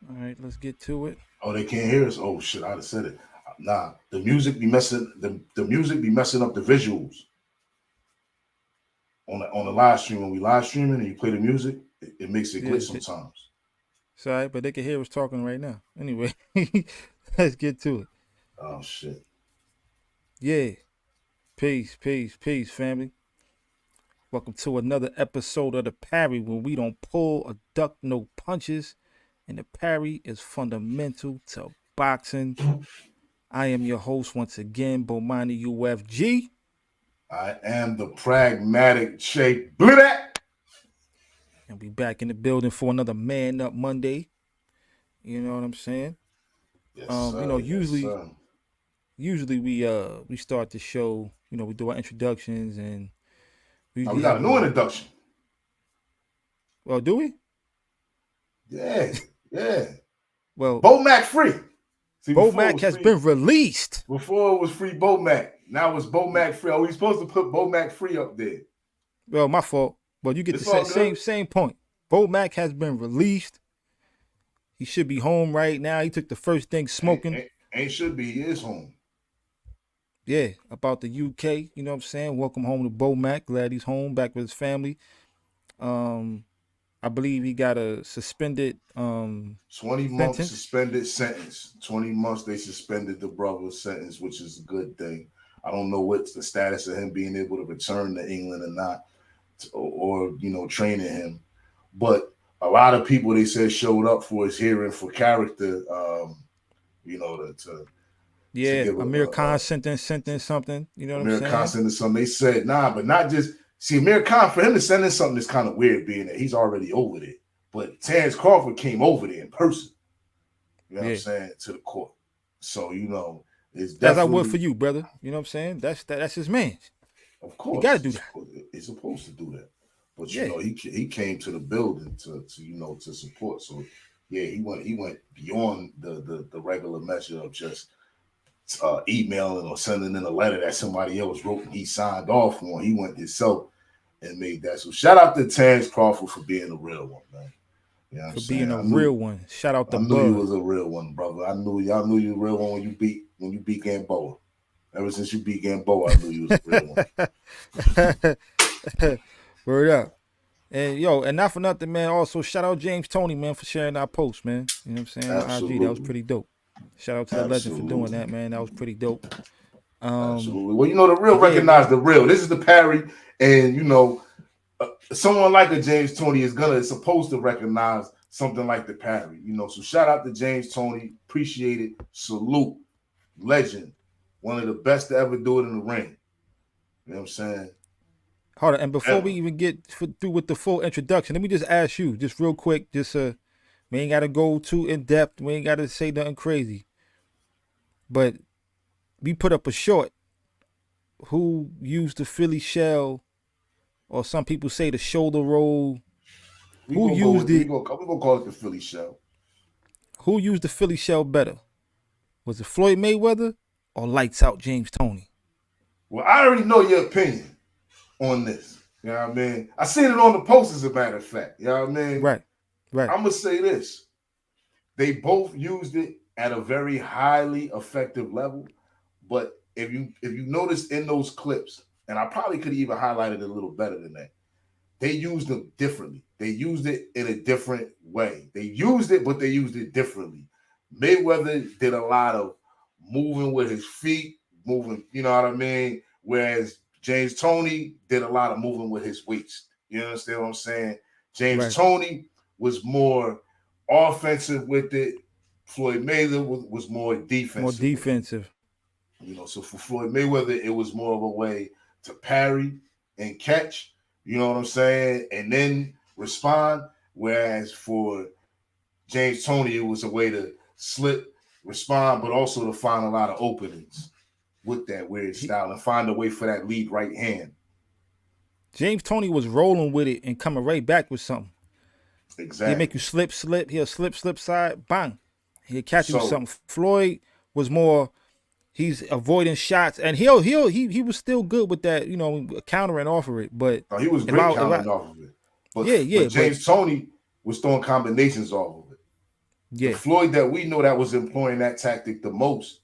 All right, let's get to it. Oh, they can't hear us. Oh shit, I'd have said it. Nah, the music be messing. The music be messing up the visuals on the live stream. When we live streaming and you play the music, it makes it Yeah, glitch sometimes. sorry, but they can hear us talking right now. Anyway, let's get to it. Oh shit. Yeah, peace, family. Welcome to another episode of the Parry, where we don't pull or duck no punches, and the parry is fundamental to boxing. I am your host once again, Bomani UFG, I am the pragmatic shape. Blew that. and we back in the building for another Man Up Monday. You know what I'm saying? Yes, You know, sir. Yes, usually, sir. usually we start the show. You know, we do our introductions, and we Now we usually got a have new a. introduction. Well, do we? Yeah, yeah. Well, Bomac free. See, before it Bomac was has free. been released. Before it was free Bomac. Now it's Bomac free. Are we supposed to put Bomac free up there? Well, my fault. But you get the It's all good. same point. Bomac has been released. He should be home right now. He took the first thing Ain't, smoking. ain't, ain't should be. He is home. Yeah, about the UK. You know what I'm saying? Welcome home to Bomac. Glad he's home, back with his family. Um, I believe he got a suspended 20 month sentence. suspended sentence. 20 months they suspended the brother's sentence, which is a good thing. I don't know what's the status of him being able to return to England or not, or training him. But a lot of people they said showed up for his hearing for character, to Yeah, give Amir Khan sentence something. You know what I'm Amir Khan saying? sending something. They said, nah, but not just see Amir Khan, for him to send in something that's kind of weird being that he's already over there. But Terrence Crawford came over there in person, you know what I'm Yeah. saying, to the court. So, it's As I would for definitely, you, brother. You know what I'm saying? That's his man. of He got to course, do that. it's supposed to do that. But Yeah. he came to the building to support. So yeah, he went beyond the regular measure of just emailing or sending in a letter that somebody else wrote and he signed off on. He went himself and made that. So shout out to Terrence Crawford for being a real one, man. You know what I'm For saying? being a real one. Shout out to I knew you Bud. was a real one, brother. Y'all knew you were a real one when you beat Gamboa. Ever since you beat Gamboa, I knew you was a real one. Word up. And yo, and not for nothing, man. Also, shout out James Tony, man, for sharing our post, man. You know what I'm saying? On IG, that was Absolutely. pretty dope. Shout out to the legend for doing Absolutely. that, man. That was pretty dope. Absolutely. Well, the real But yeah, recognize man. the real. This is the Parry, and someone like a James Tony is supposed to recognize something like the Parry. So shout out to James Tony. Appreciate it. Salute. Legend. One of the best to ever do it in the ring. You know what I'm saying? Hold on. And before we Ever. even get through with the full introduction, let me just ask you, just real quick, we ain't gotta go too in depth. We ain't gotta say nothing crazy. But we put up a short who used the Philly shell, or some people say the shoulder roll. We Who gonna go used with we it? gonna we gonna call it the Philly show. Who used the Philly shell better? Was it Floyd Mayweather or lights out James Tony? Well, I already know your opinion on this. You know what I mean? I seen it on the post as a matter of fact. You know what I mean? Right, right. I'm gonna say this. They both used it at a very highly effective level. But if you notice in those clips, and I probably could even highlight it a little better than that, they used them differently. They used it in a different way. They used it, but they used it differently. Mayweather did a lot of moving with his feet, moving, you know what I mean? Whereas James Tony did a lot of moving with his waist. You understand what I'm saying? James Right. Tony was more offensive with it. Floyd Mayweather was more More defensive with it. defensive. So for Floyd Mayweather, it was more of a way to parry and catch, you know what I'm saying, and then respond. Whereas for James Tony, it was a way to slip, respond, but also to find a lot of openings with that weird He, style and find a way for that lead right hand. James Tony was rolling with it and coming right back with something. He'll make Exactly. you slip. He'll slip side, bang. He'll catch you with So something. Floyd was more. He's avoiding shots, and he was still good with that, countering off of it. But he was great countering off of it. But yeah, but but James Tony was throwing combinations off of it. The Yeah. Floyd that we know that was employing that tactic the most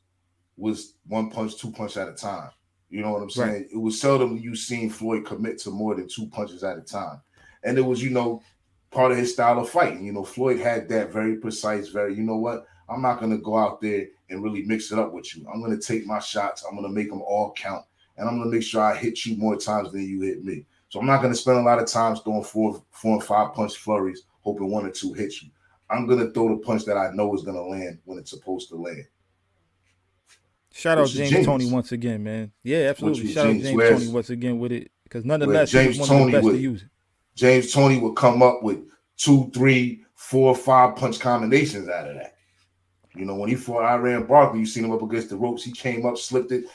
was one punch, two punch at a time. You know what I'm Right. saying? It was seldom you seen Floyd commit to more than two punches at a time. And it was, part of his style of fighting. Floyd had that very precise, very, you know what? I'm not going to go out there and really mix it up with you. I'm going to take my shots. I'm going to make them all count. And I'm going to make sure I hit you more times than you hit me. So I'm not going to spend a lot of times throwing four and five punch flurries, hoping one or two hit you. I'm going to throw the punch that I know is going to land when it's supposed to land. Shout out Which is James Toney genius. once again, man. Yeah, Which absolutely. was Shout out genius. James Toney once again with it, because Whereas nonetheless he was one of the best to use it. James Toney would come up with 2, 3, 4, 5 punch combinations out of that. When he fought Iran Barkley, you seen him up against the ropes. He came up, slipped it,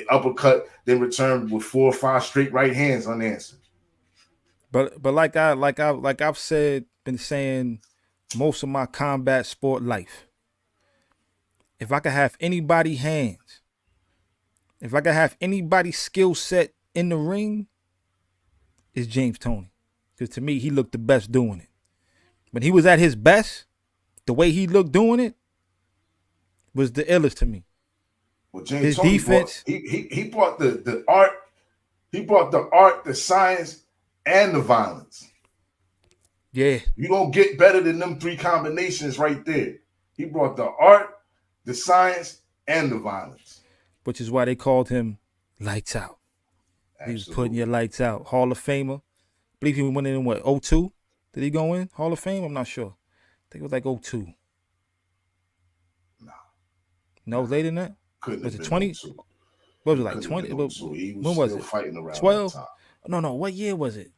uppercut, then returned with 4 or 5 straight right hands unanswered. But like I've been saying most of my combat sport life. If I could have anybody's hands, if I could have anybody's skill set in the ring, it's James Toney. Because to me, he looked the best doing it. When he was at his best, the way he looked doing it was the illest to me. Well, James His Toney defense. He brought the art. He brought the art, the science, and the violence. Yeah. You don't get better than them 3 combinations right there. He brought the art, the science, and the violence. Which is why they called him Lights Out. Absolutely. He was putting your lights out. Hall of Famer. I believe he went in what, 02? Did he go in Hall of Fame? I'm not sure. I think it was like 02. No, later than that? Couldn't was have it been 20? 02. What was it, like 20? He was when was still it? fighting around 12? that time. No. What year was it?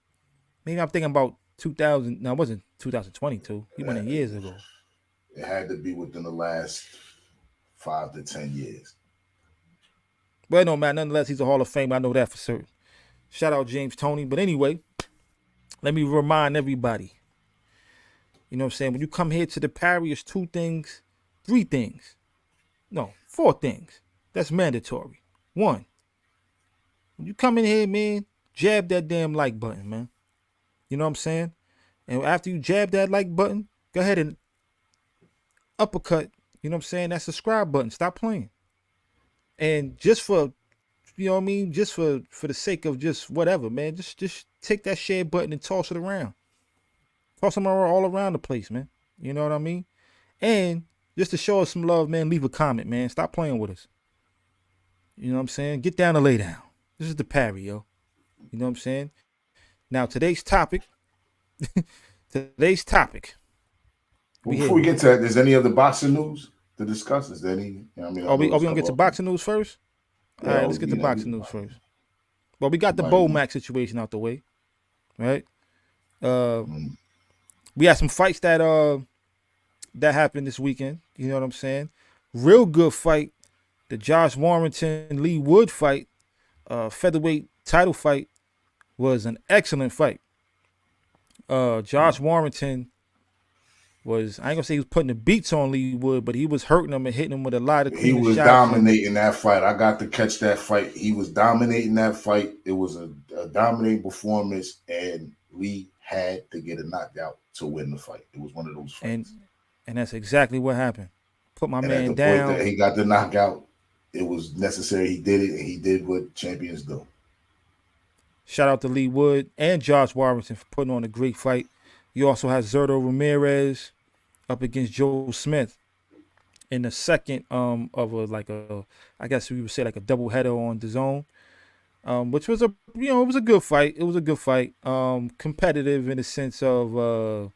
Maybe I'm thinking about 2000. No, it wasn't 2022. He went in years ago. It had to be within the last 5 to 10 years. Well, no, man. Nonetheless, he's a Hall of Famer. I know that for certain. Shout out James Toney. But anyway, let me remind everybody. You know what I'm saying? When you come here to the Parry, it's 2 things, 3 things. No, 4 things. That's mandatory. 1, when you come in here, man, jab that damn like button, man. You know what I'm saying? And after you jab that like button, go ahead and uppercut, you know what I'm saying? That subscribe button. Stop playing. And just for, you know what I mean? Just for the sake of just whatever, man. Just take that share button and toss it around. Toss them all around the place, man. You know what I mean? And just to show us some love, man, leave a comment, man. Stop playing with us. You know what I'm saying? Get down and lay down. This is the Parry, yo. You know what I'm saying? Now, today's topic. Well, before we get to that, there's any other boxing news to discuss? Is there any? Are we gonna get to boxing news first? Yeah, all right, let's get to boxing news first. Well, we got the Bomac situation out the way, right? We had some fights that happened this weekend. You know what I'm saying? Real good fight. The Josh Warrington Lee Wood fight, featherweight title fight, was an excellent fight. Josh Warrington was, I ain't gonna say he was putting the beats on Lee Wood, but he was hurting him and hitting him with a lot of clean shots. He was dominating that fight. I got to catch that fight. He was dominating that fight. It was a dominating performance, and Lee had to get a knockout to win the fight. It was one of those fights. And that's exactly what happened. Put my man at the down. Point that he got the knockout. It was necessary. He did it, and he did what champions do. Shout out to Lee Wood and Josh Warrington for putting on a great fight. You also had Zurdo Ramirez up against Joe Smith in the second of I guess we would say like a doubleheader on the zone, which was it was a good fight. It was a good fight, competitive in the sense of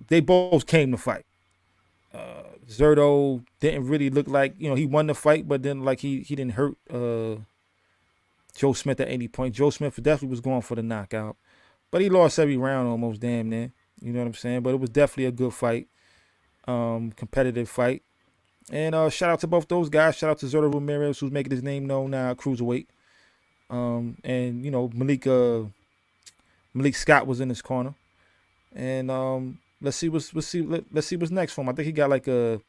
they both came to fight. Zurdo didn't really look like he won the fight, but then like he didn't hurt Joe Smith at any point. Joe Smith definitely was going for the knockout, but he lost every round almost, damn near. You know what I'm saying? But it was definitely a good fight, competitive fight. And shout out to both those guys. Shout out to Zurdo Ramirez, who's making his name known now at cruiserweight. And Malik Scott was in his corner. And let's see what's next for him. I think he got like I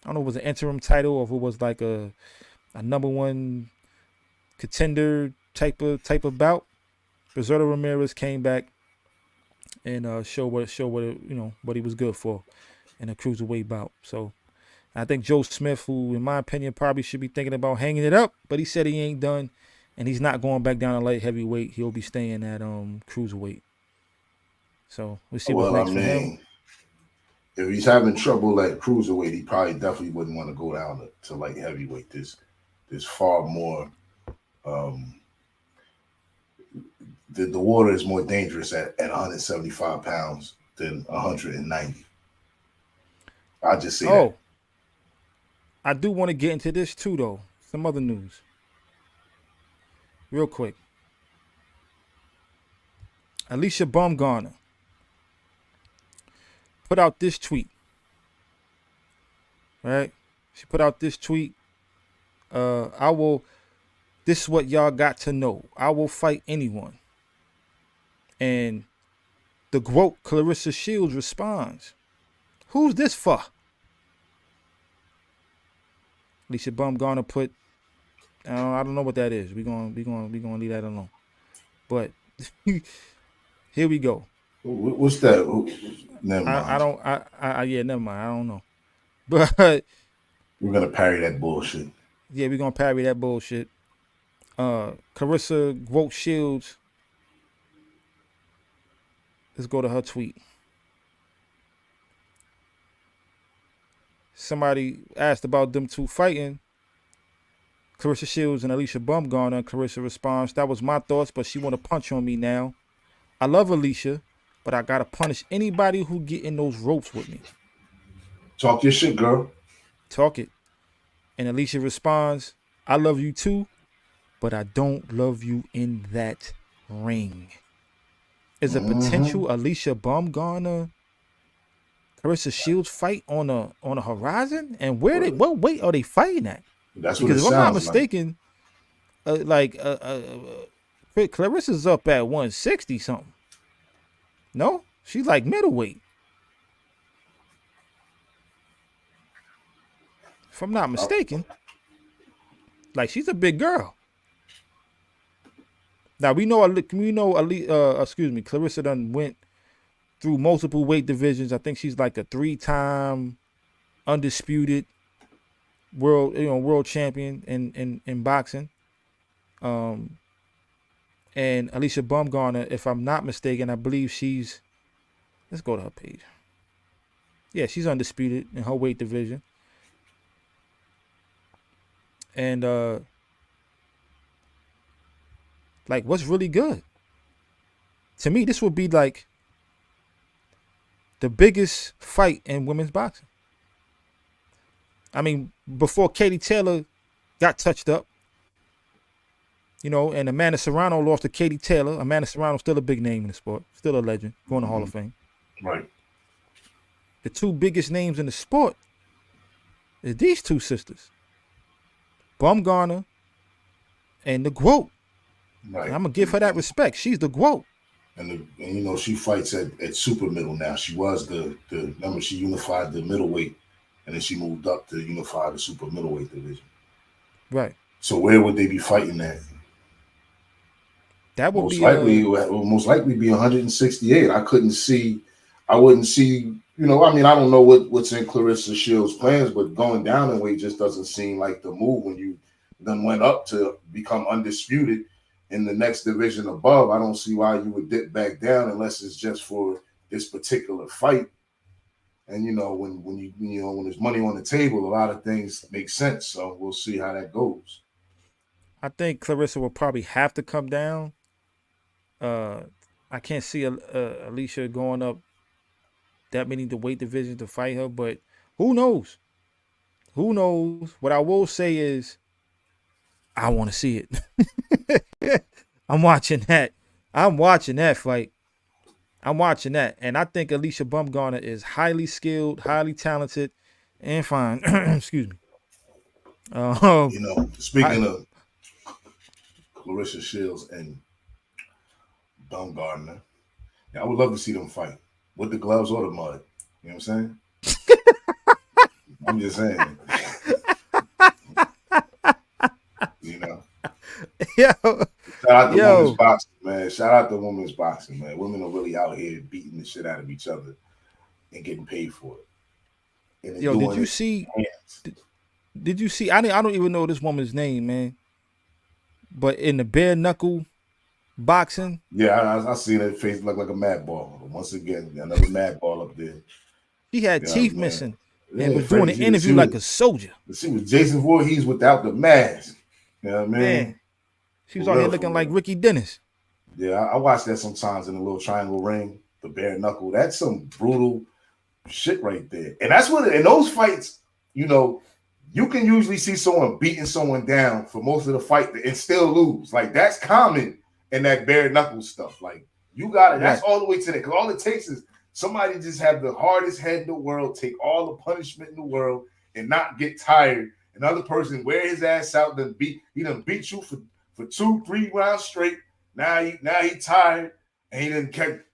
don't know if it was an interim title or if it was like a number 1 contender type of bout. But Zurdo Ramirez came back and showed what he was good for. in a cruiserweight bout. So I think Joe Smith, who in my opinion probably should be thinking about hanging it up, but he said he ain't done, and he's not going back down to light heavyweight. He'll be staying at cruiserweight. So we'll see what's Well, I next for him. mean, if he's having trouble at cruiserweight, he probably definitely wouldn't want to go down to light heavyweight. There's far more. Um, the water is more dangerous at 175 pounds than 190. I just say that. Oh, I do want to get into this too, though. Some other news, real quick. Alicia Baumgartner put out this tweet. Right? She put out this tweet. I will. This is what y'all got to know. I will fight anyone. And the GOAT Clarissa Shields responds, "Who's this for?" Alicia Baumgartner put, I don't know what that is. We gonna leave that alone. But here we go. What's that? Never mind. I don't. Yeah, never mind. I don't know. But we're gonna parry that bullshit. Yeah, we're gonna parry that bullshit. Clarissa GOAT Shields. Let's go to her tweet. Somebody asked about them two fighting. Clarissa Shields and Alicia Baumgartner. And Clarissa responds, "That was my thoughts, but she want to punch on me now. I love Alicia, but I gotta punish anybody who get in those ropes with me." Talk your shit, girl. Talk it. And Alicia responds, "I love you too, but I don't love you in that ring." Is a potential Alicia Baumgartner Clarissa Shields fight on a horizon? And what weight are they fighting at? That's because what if I'm not like. mistaken, Clarissa's up at 160 something. No, she's like middleweight. If I'm not mistaken, like she's a big girl. Now Clarissa done went through multiple weight divisions. I think she's like a 3-time undisputed world champion in boxing. And Alicia Baumgartner, if I'm not mistaken, I believe she's, let's go to her page. Yeah, she's undisputed in her weight division. And like, what's really good? To me, this would be like the biggest fight in women's boxing. I mean, before Katie Taylor got touched up, and Amanda Serrano lost to Katie Taylor. Amanda Serrano's still a big name in the sport, still a legend, going to Hall of Fame. Right. The two biggest names in the sport is these two sisters, Baumgartner and the GOAT. Right. And I'm gonna give her that respect. She's the GOAT. And she fights at super middle now. She was the remember she unified the middleweight, and then she moved up to unify the super middleweight division. Right. So where would they be fighting at? That would most likely be 168. I wouldn't see. I don't know what's in Clarissa Shields' plans, but going down in weight just doesn't seem like the move when you then went up to become undisputed in the next division above. I don't see why you would dip back down unless it's just for this particular fight. And when there's money on the table, a lot of things make sense. So we'll see how that goes. I think Clarissa will probably have to come down. I can't see Alicia going up that many the weight divisions to fight her, but who knows? Who knows? What I will say is, I want to see it. I'm watching that. I'm watching that fight. I'm watching that. And I think Alicia Baumgartner is highly skilled, highly talented, and fine. Excuse me. Speaking of Clarissa Shields and Baumgartner, I would love to see them fight with the gloves or the mud. You know what I'm saying? I'm just saying. Shout out to women's boxing, man. Shout out to women's boxing, man. Women are really out here beating the shit out of each other and getting paid for it. and they're Yo, did doing you it see? hands. Did you see? I don't even know this woman's name, man. But in the bare knuckle boxing, Yeah, I seen that face look like a mad ball. Once again, another mad ball up there. she had Yeah, teeth man. missing and Yeah, was doing Freddie, an interview like a soldier. she was Jason Voorhees without the mask. You know what I Man, mean? she For was out here real, for looking like real. Ricky Dennis. Yeah, I watch that sometimes in the little triangle ring, the bare knuckle. That's some brutal shit right there. And that's what in those fights, you know, you can usually see someone beating someone down for most of the fight and still lose. Like that's common in that bare knuckle stuff. Like you got it. That's Right. all the way to that. Because all it takes is somebody just have the hardest head in the world, take all the punishment in the world, and not get tired. Another person wear his ass out, he done beat you for 2-3 rounds straight. Now he tired, and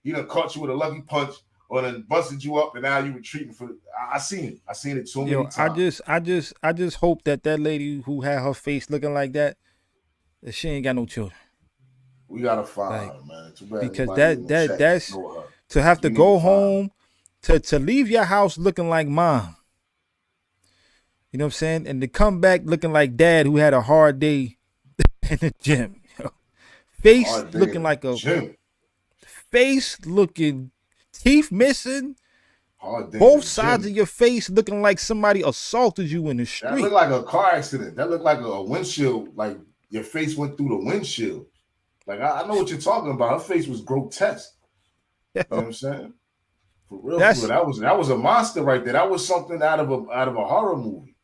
he done caught you with a lucky punch or then busted you up, and now you retreating for. I seen it. I seen it so many Yo, times. I just hope that that lady who had her face looking like that she ain't got no children. We gotta find Like, her, man. Too bad because nobody in the chat that's know her. to have to We need to go find her. home to leave your house looking like mom. You know what I'm saying? And to come back looking like dad who had a hard day in the gym. Yo. Face Hard day in looking the like a gym. face looking, teeth missing, Hard day in the both sides of gym. your face looking like somebody assaulted you in the That looked street. like a car accident. That looked like a windshield. Like your face went through the windshield. Like I know what you're talking about. Her face was grotesque. You know what Yo, I'm saying? For real, for real. that's That was a monster right there. That was something out of a horror movie.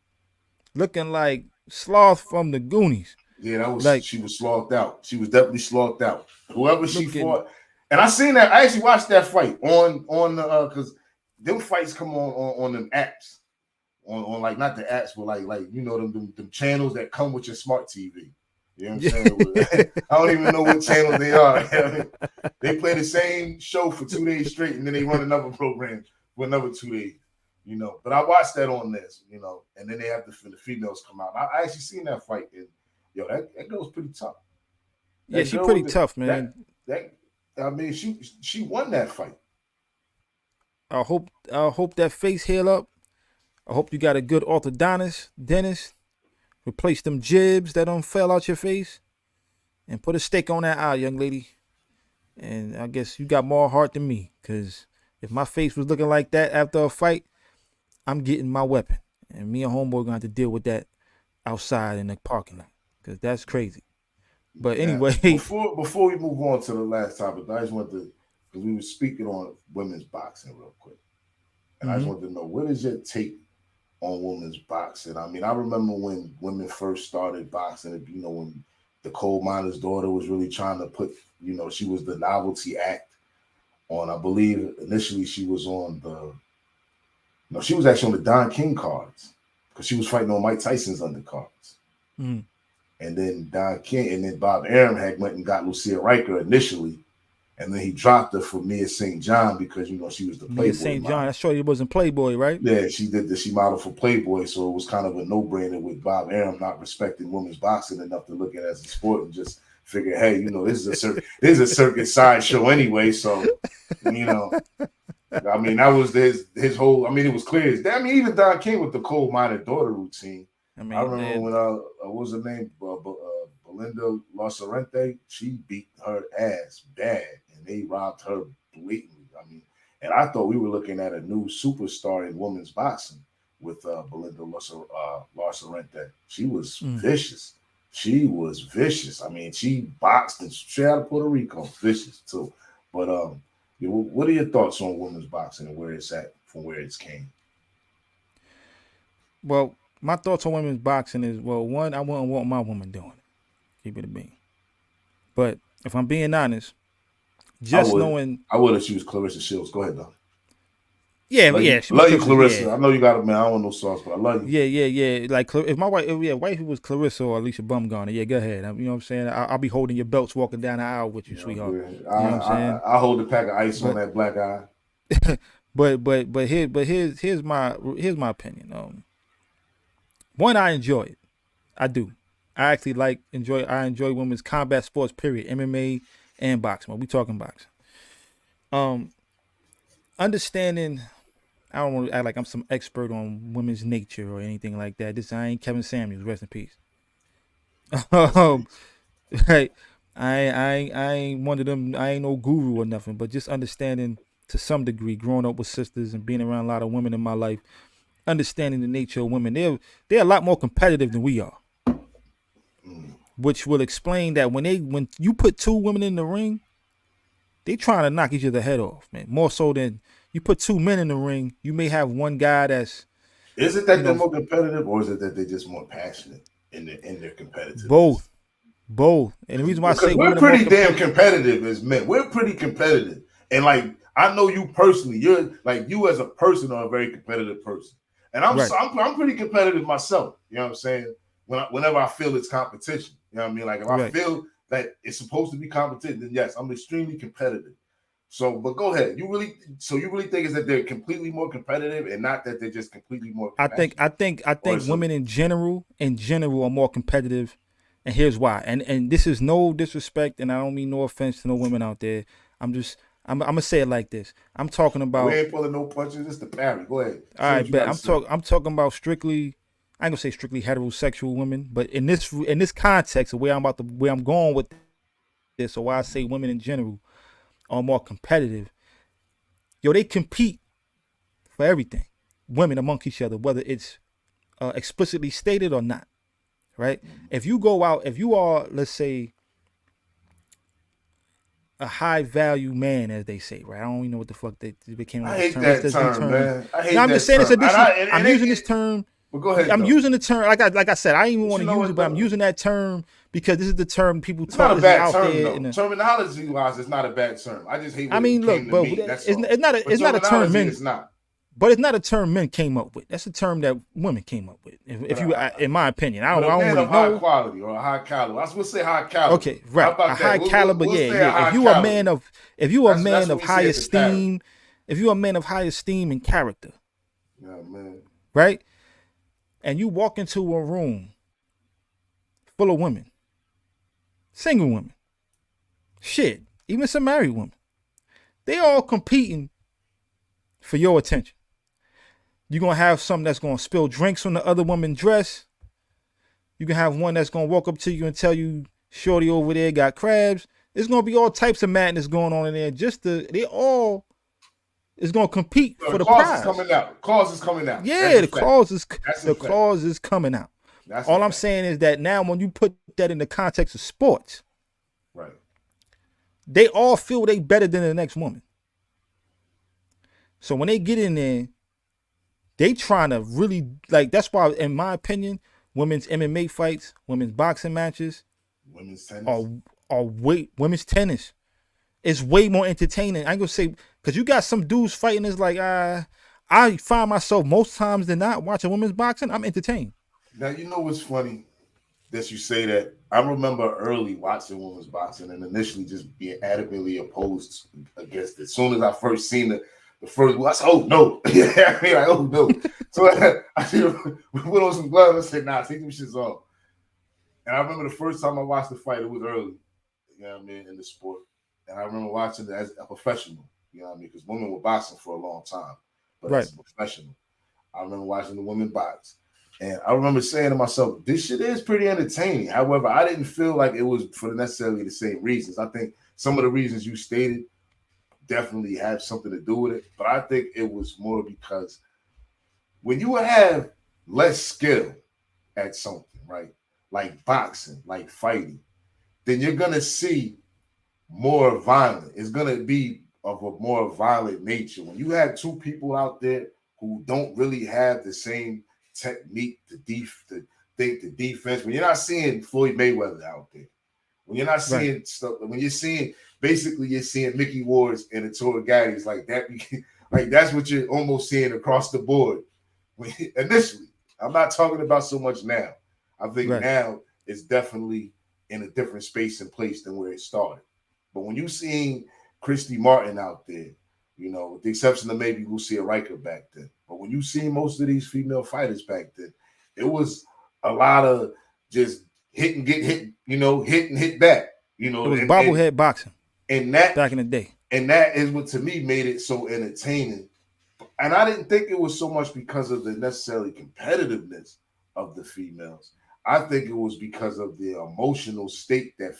looking like Sloth from the Goonies. Yeah, that was Like she was sloughed out. She was definitely sloughed out. Whoever she looking, fought, and I seen that. I actually watched that fight on the because them fights come on them apps on like not the apps but like you know them channels that come with your smart TV. You know what I'm saying? I don't even know what channels they are. They play the same show for 2 days straight, and then they run another program for another 2 days. You know, but I watched that on this. You know, and then they have the females come out. I actually seen that fight, and yo, that girl's pretty tough. yeah, That she girl pretty with the tough, man. that I mean, she won that fight. I hope that face heal up. I hope you got a good orthodontist, dentist, replace them jibs that don't fell out your face, and put a stake on that eye, young lady. And I guess you got more heart than me, cause if my face was looking like that after a fight, I'm getting my weapon, and me and homeboy gonna have to deal with that outside in the parking lot, cause that's crazy. But Now, anyway, before we move on to the last topic, I just want to because we were speaking on women's boxing real quick, and I just mm-hmm. wanted to know what is your take on women's boxing? I mean, I remember when women first started boxing. You know, when the coal miner's daughter was really trying to put, you know, she was the novelty act on. I believe initially she was on the, no, she was actually on the Don King cards because she was fighting on Mike Tyson's undercards. Mm-hmm. And then Don King, and then Bob Arum had went and got Lucia Riker initially, and then he dropped her for Mia St. John because you know she was the Mia Playboy St. John, model. that's sure it wasn't Playboy, right? Yeah, she did this. She modeled for Playboy, so it was kind of a no-brainer with Bob Arum not respecting women's boxing enough to look at it as a sport and just figure, hey, you know, this is a circuit sideshow anyway. So, you know, I mean, that was his whole. I mean, it was clear as that. I mean, even Don King with the coal miner daughter routine. I I mean, remember when what was her name? Belinda Lacerente. She beat her ass bad, and they robbed her blatantly. I mean, and I thought we were looking at a new superstar in women's boxing with Belinda Lacerente. She was vicious. She was vicious. I mean, she boxed and straight out of Puerto Rico, vicious too. But what are your thoughts on women's boxing and where it's at from where it's came? well, my thoughts on women's boxing is, well, one, I wouldn't want my woman doing it. Keep it a bean. But if I'm being honest, I just would. knowing, I would if she was Clarissa Shields. Go ahead, though. yeah, Love yeah, you, she was love you, Clarissa, Clarissa. yeah, I know you got it, man. I don't want no sauce, but I love you. yeah. Like if my wife, wife who was Clarissa or Alicia Bumgarner, yeah, go ahead. You know what I'm saying? I'll be holding your belts walking down the aisle with you, You know, sweetheart. I, You know what I'm I saying? I hold the pack of ice on But that black eye. here's my opinion. One, I enjoy it. I do. I enjoy women's combat sports. Period. MMA and boxing. Well, we talking boxing. Um, understanding I don't want to act like I'm some expert on women's nature or anything like that. This I ain't Kevin Samuels. Rest in peace. Rest in peace. Right. I ain't one of them. I ain't no guru or nothing, but just understanding to some degree, growing up with sisters and being around a lot of women in my life, understanding the nature of women. They're a lot more competitive than we are, Mm. which will explain that when you put two women in the ring, they trying to knock each other head off, man. More so than you put two men in the ring, you may have one guy that's Is it you that they're know more competitive, or is it that they're just more passionate in their competitiveness? both, both. And the reason why I Because say we're women are more pretty damn competitive, competitive as men. We're pretty competitive, and like I know you personally. You're like you as a person are a very competitive person, and right, I'm pretty competitive myself. You know what I'm saying? Whenever I feel it's competition, you know what I mean. Like if I right. feel that it's supposed to be competition, then yes, I'm extremely competitive. So, but go ahead. You really think is that they're completely more competitive, and not that they're just completely more I think passionate, I think I or think it's a women in general are more competitive, and here's why. And this is no disrespect, and I don't mean no offense to no women out there. I'm just I'm gonna say it like this. I'm talking we about ain't pulling no punches. It's the Parry. Go ahead. all Say right, what you got bet to say. I'm talking about strictly. I ain't gonna say strictly heterosexual women, but in this context of where I'm going with this, or why I say women in general are more competitive. Yo, they compete for everything. Women amongst each other, whether it's explicitly stated or not. Right? If you go out, if you are, let's say, a high value man, as they say, right? I don't even know what the fuck they came up I with this hate term. It's that this new term, term. man. I No, hate I'm just that saying it's term. a And this. I'm it ain't. using this term. But go ahead I'm though. using the term like I said. I didn't even But want you to know use it, what but I'm though? using that term because this is the term people It's not talk. a This is bad out term there. though. Terminology wise, it's not a bad term. I just hate I when it mean, look, became to but me. That's it's, all. it's not a But it's not a term terminology men, is not. but it's not a term men came up with. That's a term that women came up with. But If you, in my opinion, I but don't a I don't man really of high know. quality or a high caliber. I was gonna say high caliber. Okay, How right. A about that? high caliber, We'll yeah, say a yeah. high caliber. If you a That's man what of we high say at the parry. esteem, if you a man of high esteem and character, Yeah, man. right? And you walk into a room full of women, single women, shit, even some married women, they all competing for your attention. You're gonna have some that's gonna spill drinks on the other woman's dress. You can have one that's gonna walk up to you and tell you, "Shorty over there got crabs." There's gonna be all types of madness going on in there. They all is gonna compete So for the the clause is prize. coming out. Clause is coming out. That's Yeah, a fact. That's a the fact. clause is coming out. That's a All I'm fact. saying is that now when you put that in the context of sports, Right. they all feel they better than the next woman. So when they get in there, they trying to really like. That's why, in my opinion, women's MMA fights, women's boxing matches Women's are tennis. women's tennis is way more entertaining. I ain't gonna say because you got some dudes fighting. Is like I find myself most times than not watching women's boxing. I'm entertained. Now you know what's funny that you say that. I remember early watching women's boxing and initially just being adamantly opposed against it. As soon as I first seen the first, I said, "Oh no!" Yeah, I mean, like, "Oh no!" So I put on some gloves and said, "Nah, take them shits off." And I remember the first time I watched the fight, it was early, you know what I mean, in the sport. And I remember watching it as a professional, you know what I mean, because women were boxing for a long time, but Right. as a professional. I remember watching the women box. And I remember saying to myself, this shit is pretty entertaining. However, I didn't feel like it was for necessarily the same reasons. I think some of the reasons you stated definitely have something to do with it. But I think it was more because when you have less skill at something, right? Like boxing, like fighting, then you're gonna see more violent. It's gonna be of a more violent nature. When you have two people out there who don't really have the same technique to think the defense, when you're not seeing Floyd Mayweather out there, when you're not Right. seeing stuff, when you're seeing basically you're seeing Mickey Wards and the Tour Gaddies like that, like that's what you're almost seeing across the board. Initially, I'm not talking about so much now. I think Right. now it's definitely in a different space and place than where it started. But when you seeing Christy Martin out there, you know, with the exception of maybe Lucia Riker back then, but when you see most of these female fighters back then, it was a lot of just hit and get hit, you know, hit and hit back, you It know, was bobblehead boxing and that back in the day. and that is what to me made it so entertaining And I didn't think it was so much because of the necessarily competitiveness of the females. I think it was because of the emotional state that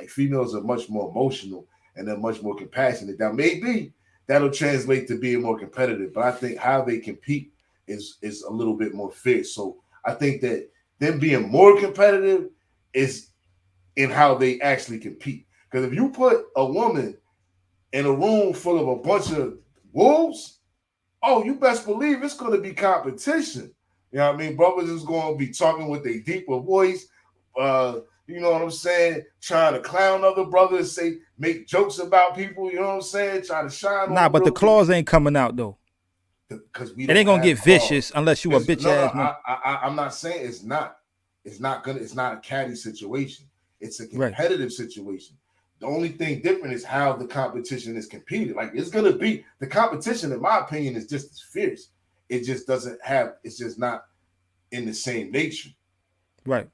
females are much more emotional and they're much more compassionate. Now maybe that'll translate to being more competitive, but I think how they compete is a little bit more fierce. So I think that them being more competitive is in how they actually compete. Because if you put a woman in a room full of a bunch of wolves, oh, you best believe it's going to be competition. You know what I mean? Brothers is going to be talking with a deeper voice. You know what I'm saying? Trying to clown other brothers, make jokes about people. You know what I'm saying? Trying to shine Nah, on but the real claws ain't coming out though. because we It ain't don't gonna have get vicious claws. unless you a bitch ass man. I'm not saying it's not. It's not a catty situation. It's a Right. competitive situation. The only thing different is how the competition is competed. Like it's gonna be the competition, in my opinion, is just as fierce. It just doesn't have. It's just not in the same nature. Right.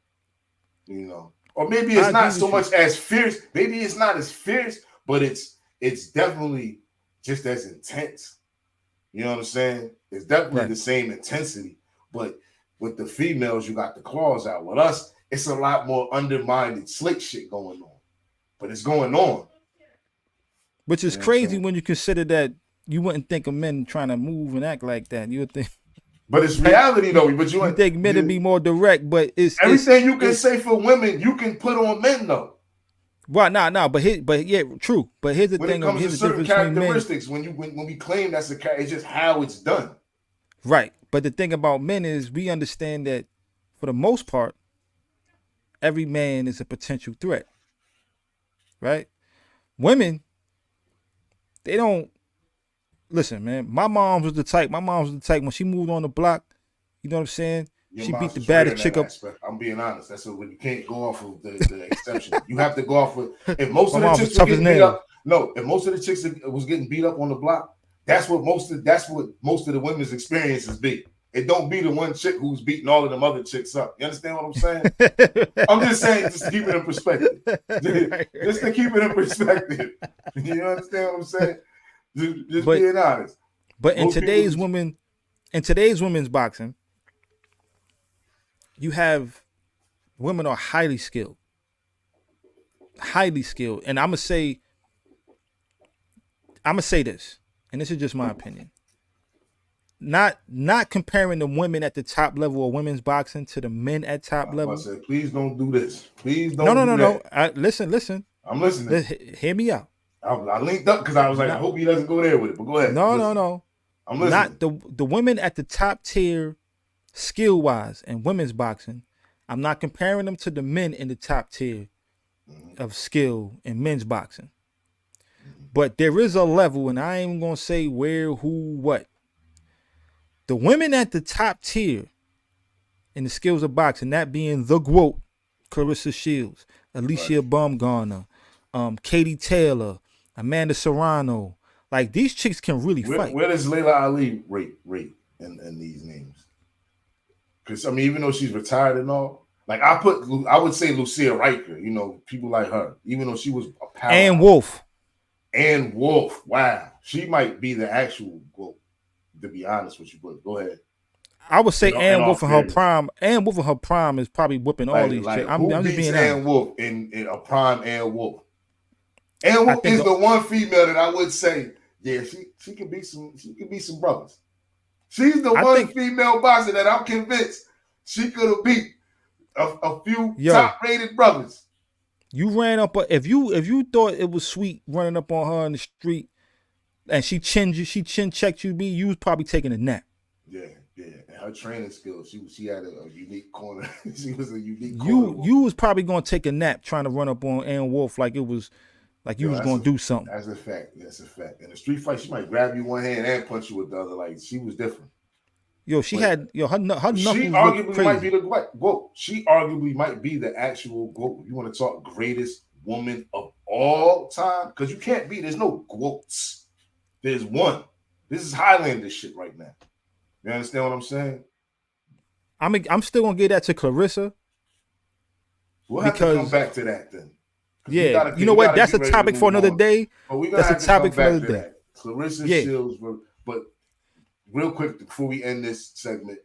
You know, or maybe I it's agree not so with you. much as fierce. Maybe it's not as fierce, but it's definitely just as intense. You know what I'm saying? It's definitely Right. the same intensity, but with the females, you got the claws out. With us, it's a lot more undermined slick shit going on, but it's going on. Which You is know what I'm crazy saying? when you consider that you wouldn't think of men trying to move and act like that. You would think, But it's right? reality though. But You think men would be more direct, but everything you can it's say for women, you can put on men though. well, nah. But yeah, true. But here's the When it thing. Though, comes to here's the certain difference between men. characteristics, when we claim that's it's just how it's done. Right. But the thing about men is we understand that for the most part, every man is a potential threat. Right? Women, they don't listen, man. My mom was the type when she moved on the block, you know what I'm saying? Your She beat mom's the was right baddest in that chick up. aspect. I'm being honest. That's what you can't go off of the exception. You have to go off with if most My of the mom's was chicks were tough as getting beat nails. up. No, if most of the chicks was getting beat up on the block, that's what most of the women's experiences be. It don't be the one chick who's beating all of them other chicks up. You understand what I'm saying? I'm just saying, just to keep it in perspective. Just to keep it in perspective. You understand what I'm saying? Just But being honest. but Most people in today's women's boxing, you have women are highly skilled. Highly skilled. And I'ma say this, and this is just my opinion. Not comparing the women at the top level of women's boxing to the men at top I'm about level. to say, please don't do this. Please No, don't no, no, do no. that. Listen. I'm listening. Hear me out. I linked up because I was like, I Not, hope he doesn't go there with it. But go ahead. I'm no, no, listening. no. I'm listening. Not the women at the top tier, skill wise, in women's boxing. I'm not comparing them to the men in the top tier of skill in men's boxing. But there is a level, and I ain't gonna say where, who, what. The women at the top tier in the skills of boxing, that being the GOAT, Clarissa Shields, Alicia Baumgartner, Katie Taylor, Amanda Serrano. Like these chicks can really fight. Where does Layla Ali rate in these names? Because I mean, even though she's retired and all, like I would say Lucia Riker. You know, people like her, even though she was a powerhouse. And Wolf. And Wolf, wow, she might be the actual GOAT. To be honest with you, but go ahead. I would say Ann Wolf in her fairness. prime. Ann Wolf in her prime is probably whipping all these chicks. I'm who just beats being Ann honest. Wolf in a prime Ann Wolf? Ann Wolf is the one female that I would say, yeah, she could be some brothers. She's the one female boxer that I'm convinced she could have beat a few top rated brothers. You ran up if you thought it was sweet running up on her in the street and she chin checked you, you was probably taking a nap. Yeah. And her training skills, she had a unique corner. She was a unique corner. You was probably gonna take a nap trying to run up on Ann Wolf like it was like you was gonna do something. That's a fact. That's a fact. In a street fight, she might grab you one hand and punch you with the other. Like she was different. Her knuckles. She arguably might be the GOAT. She arguably might be the actual GOAT. You want to talk greatest woman of all time? Because you can't be. There's no GOATs. There's one. This is Highlander shit right now. You understand what I'm saying? I'm still gonna give that to Clarissa. We'll have to come back to that then. Yeah, you know what? That's a topic for another day. But we're gonna have to come back to that. Clarissa Shields, but real quick before we end this segment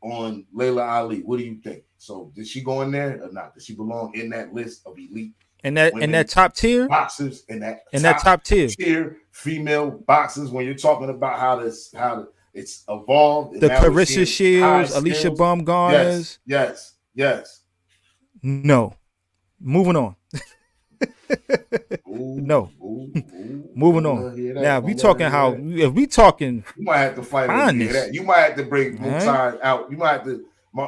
on Layla Ali. What do you think? So did she go in there or not? Does she belong in that list of elite in that top tier? Boxers, in that top tier female boxers? When you're talking about how it's evolved, the Clarissa Shields, Alicia Baumgartners. Yes. No. Moving on. No. Moving on. Now, if we talking you might have to fight her to hear that. You might have to bring Mcintyre out. You might have to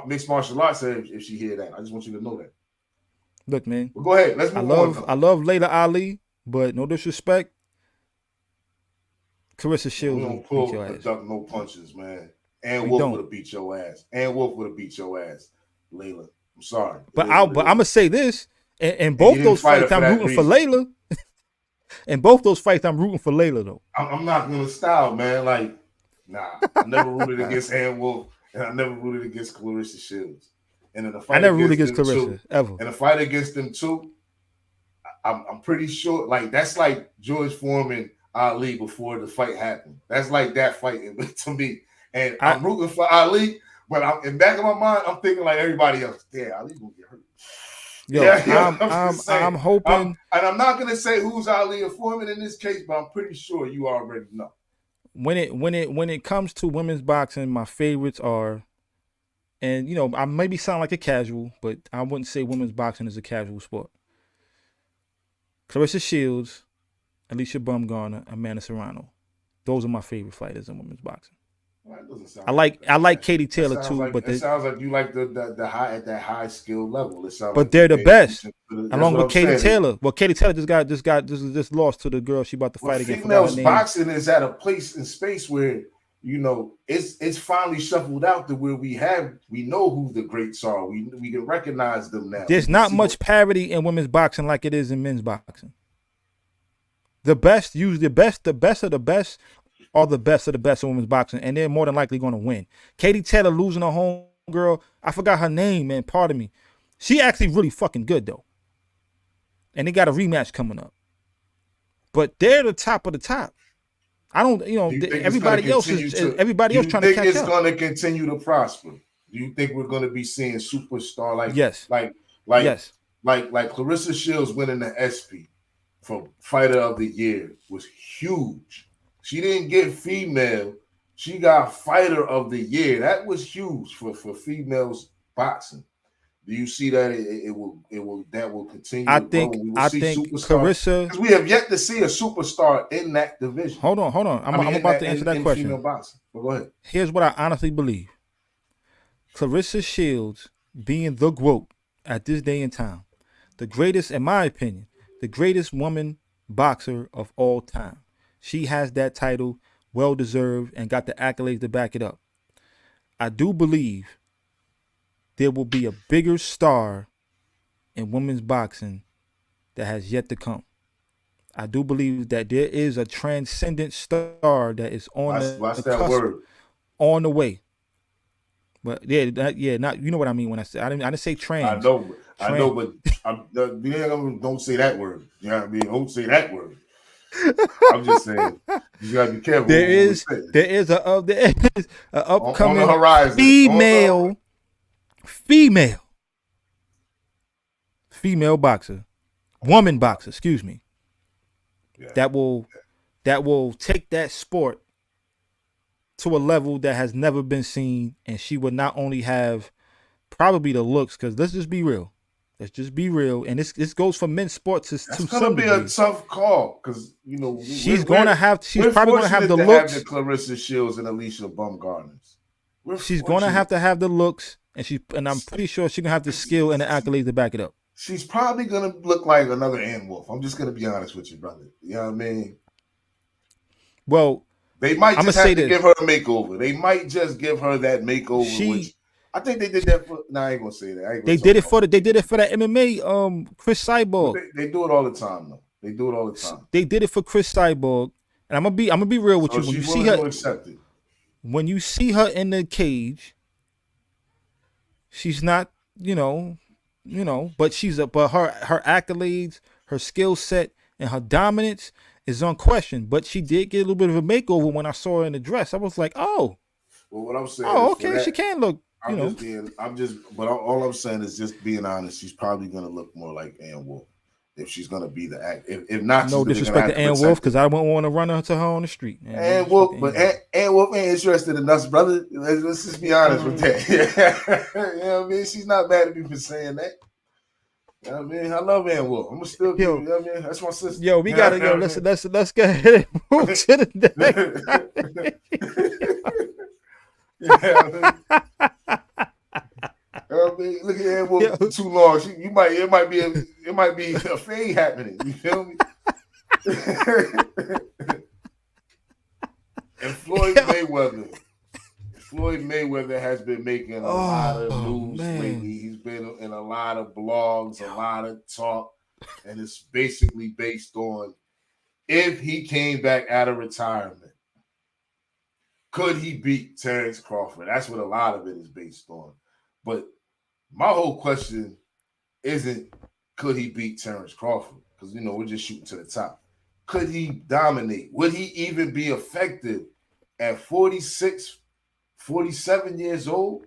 mix martial arts if she hear that. I just want you to know that. Look, man. But go ahead. Let's move on. I love Layla Ali, but no disrespect. Clarissa Shields. We don't pull duck no punches, man. And Wolf would have beat your ass. Layla. I'm sorry. But I'm gonna say this. In both those fights, I'm rooting for Layla. In both those fights, I'm rooting for Layla, though. I'm not gonna style, man. Like, nah. I never rooted against Ann Wolf, and I never rooted against Clarissa Shields. And in the fight, I never rooted against Clarissa ever. In a fight against them two, I'm pretty sure. Like, that's like George Foreman Ali before the fight happened. That's like that fight to me. And I'm rooting for Ali, but in the back of my mind, I'm thinking like everybody else. Yeah, Ali gonna get hurt. Yo, I'm hoping, and I'm not gonna say who's Ali or Foreman in this case, but I'm pretty sure you already know. When it comes to women's boxing, my favorites are, and you know, I maybe sound like a casual, but I wouldn't say women's boxing is a casual sport. Clarissa Shields, Alicia Baumgartner, Amanda Serrano. Those are my favorite fighters in women's boxing. Well, I like Katie Taylor too, but it sounds like you like the high at that high skill level. But they're the best, along with Katie Taylor. Well, Katie Taylor just lost to the girl she about to fight against. Females boxing is at a place and space where it's finally shuffled out to where we know who the greats are. We can recognize them now. There's not much parity in women's boxing like it is in men's boxing. The best use the best of the best. Are the best of the best in women's boxing, and they're more than likely going to win. Katie Taylor losing her home girl, I forgot her name, man. Pardon me. She actually really fucking good though, and they got a rematch coming up. But they're the top of the top. I don't, everybody else trying to catch up. Do you think it's going to continue to prosper? Do you think we're going to be seeing superstar like Clarissa Shields winning the SP for Fighter of the Year was huge. She didn't get female. She got Fighter of the Year. That was huge for females boxing. Do you see that it will continue? I think Clarissa, because we have yet to see a superstar in that division. Hold on. I'm about to answer that question. Female boxing. But go ahead. Here's what I honestly believe. Clarissa Shields being the GOAT at this day and time, the greatest, in my opinion, the greatest woman boxer of all time. She has that title, well deserved, and got the accolades to back it up. I do believe there will be a bigger star in women's boxing that has yet to come. I do believe that there is a transcendent star that is on on the way. But not you know what I mean when I say I didn't say trans. I know, but don't say that word. You know what I mean? Don't say that word. I'm just saying you gotta be careful. There is an upcoming on the horizon. female boxer, woman boxer, excuse me. Yeah. That will take that sport to a level that has never been seen, and she would not only have probably the looks, because let's just be real, and this goes for men's sports to some degree. It's gonna be a tough call because she's probably gonna have the looks. Have the Clarissa Shields and Alicia Baumgartners. She's gonna have to have the looks, and I'm pretty sure she's gonna have the skill and the accolades to back it up. She's probably gonna look like another Ann Wolf. I'm just gonna be honest with you, brother. You know what I mean? Well, they might just have to give her a makeover. They might just give her that makeover. Which I think they did that for. I ain't gonna say that. They did it for that MMA. Chris Cyborg. They do it all the time, though. They do it all the time. They did it for Chris Cyborg, and I'm gonna be real with you. When you see her, when you see her in the cage, she's not, but her accolades, her skill set, and her dominance is unquestioned. But she did get a little bit of a makeover when I saw her in the dress. I was like, oh, Well, what I'm saying Oh, is for okay. She that, can look, you know. but all I'm saying is just being honest. She's probably gonna look more like Ann Wolf if she's gonna be the act. If not, No they're gonna disrespect have to to Ann Wolf, protect because it. I wouldn't want to run into her on the street. Man. No Ann disrespect Wolf, to but Ann Wolf. Ann Wolf ain't interested in us, brother. Let's just be honest with that. You know what I mean? She's not mad at me for saying that. You know what I mean? I love Ann Wolf. I'm gonna still give you. Yo, You know what I mean? That's my sister. yo, we gotta let's go ahead and move to the Yeah, I mean, look at Ann Wolf yo. too long. It might be a fade happening. You feel me? And Floyd Mayweather has been making a lot of news lately. He's been in a lot of blogs, a lot of talk, and it's basically based on if he came back out of retirement, could he beat Terrence Crawford? That's what a lot of it is based on. But my whole question isn't could he beat Terrence Crawford? Because, we're just shooting to the top. Could he dominate? Would he even be effective at 46, 47 years old?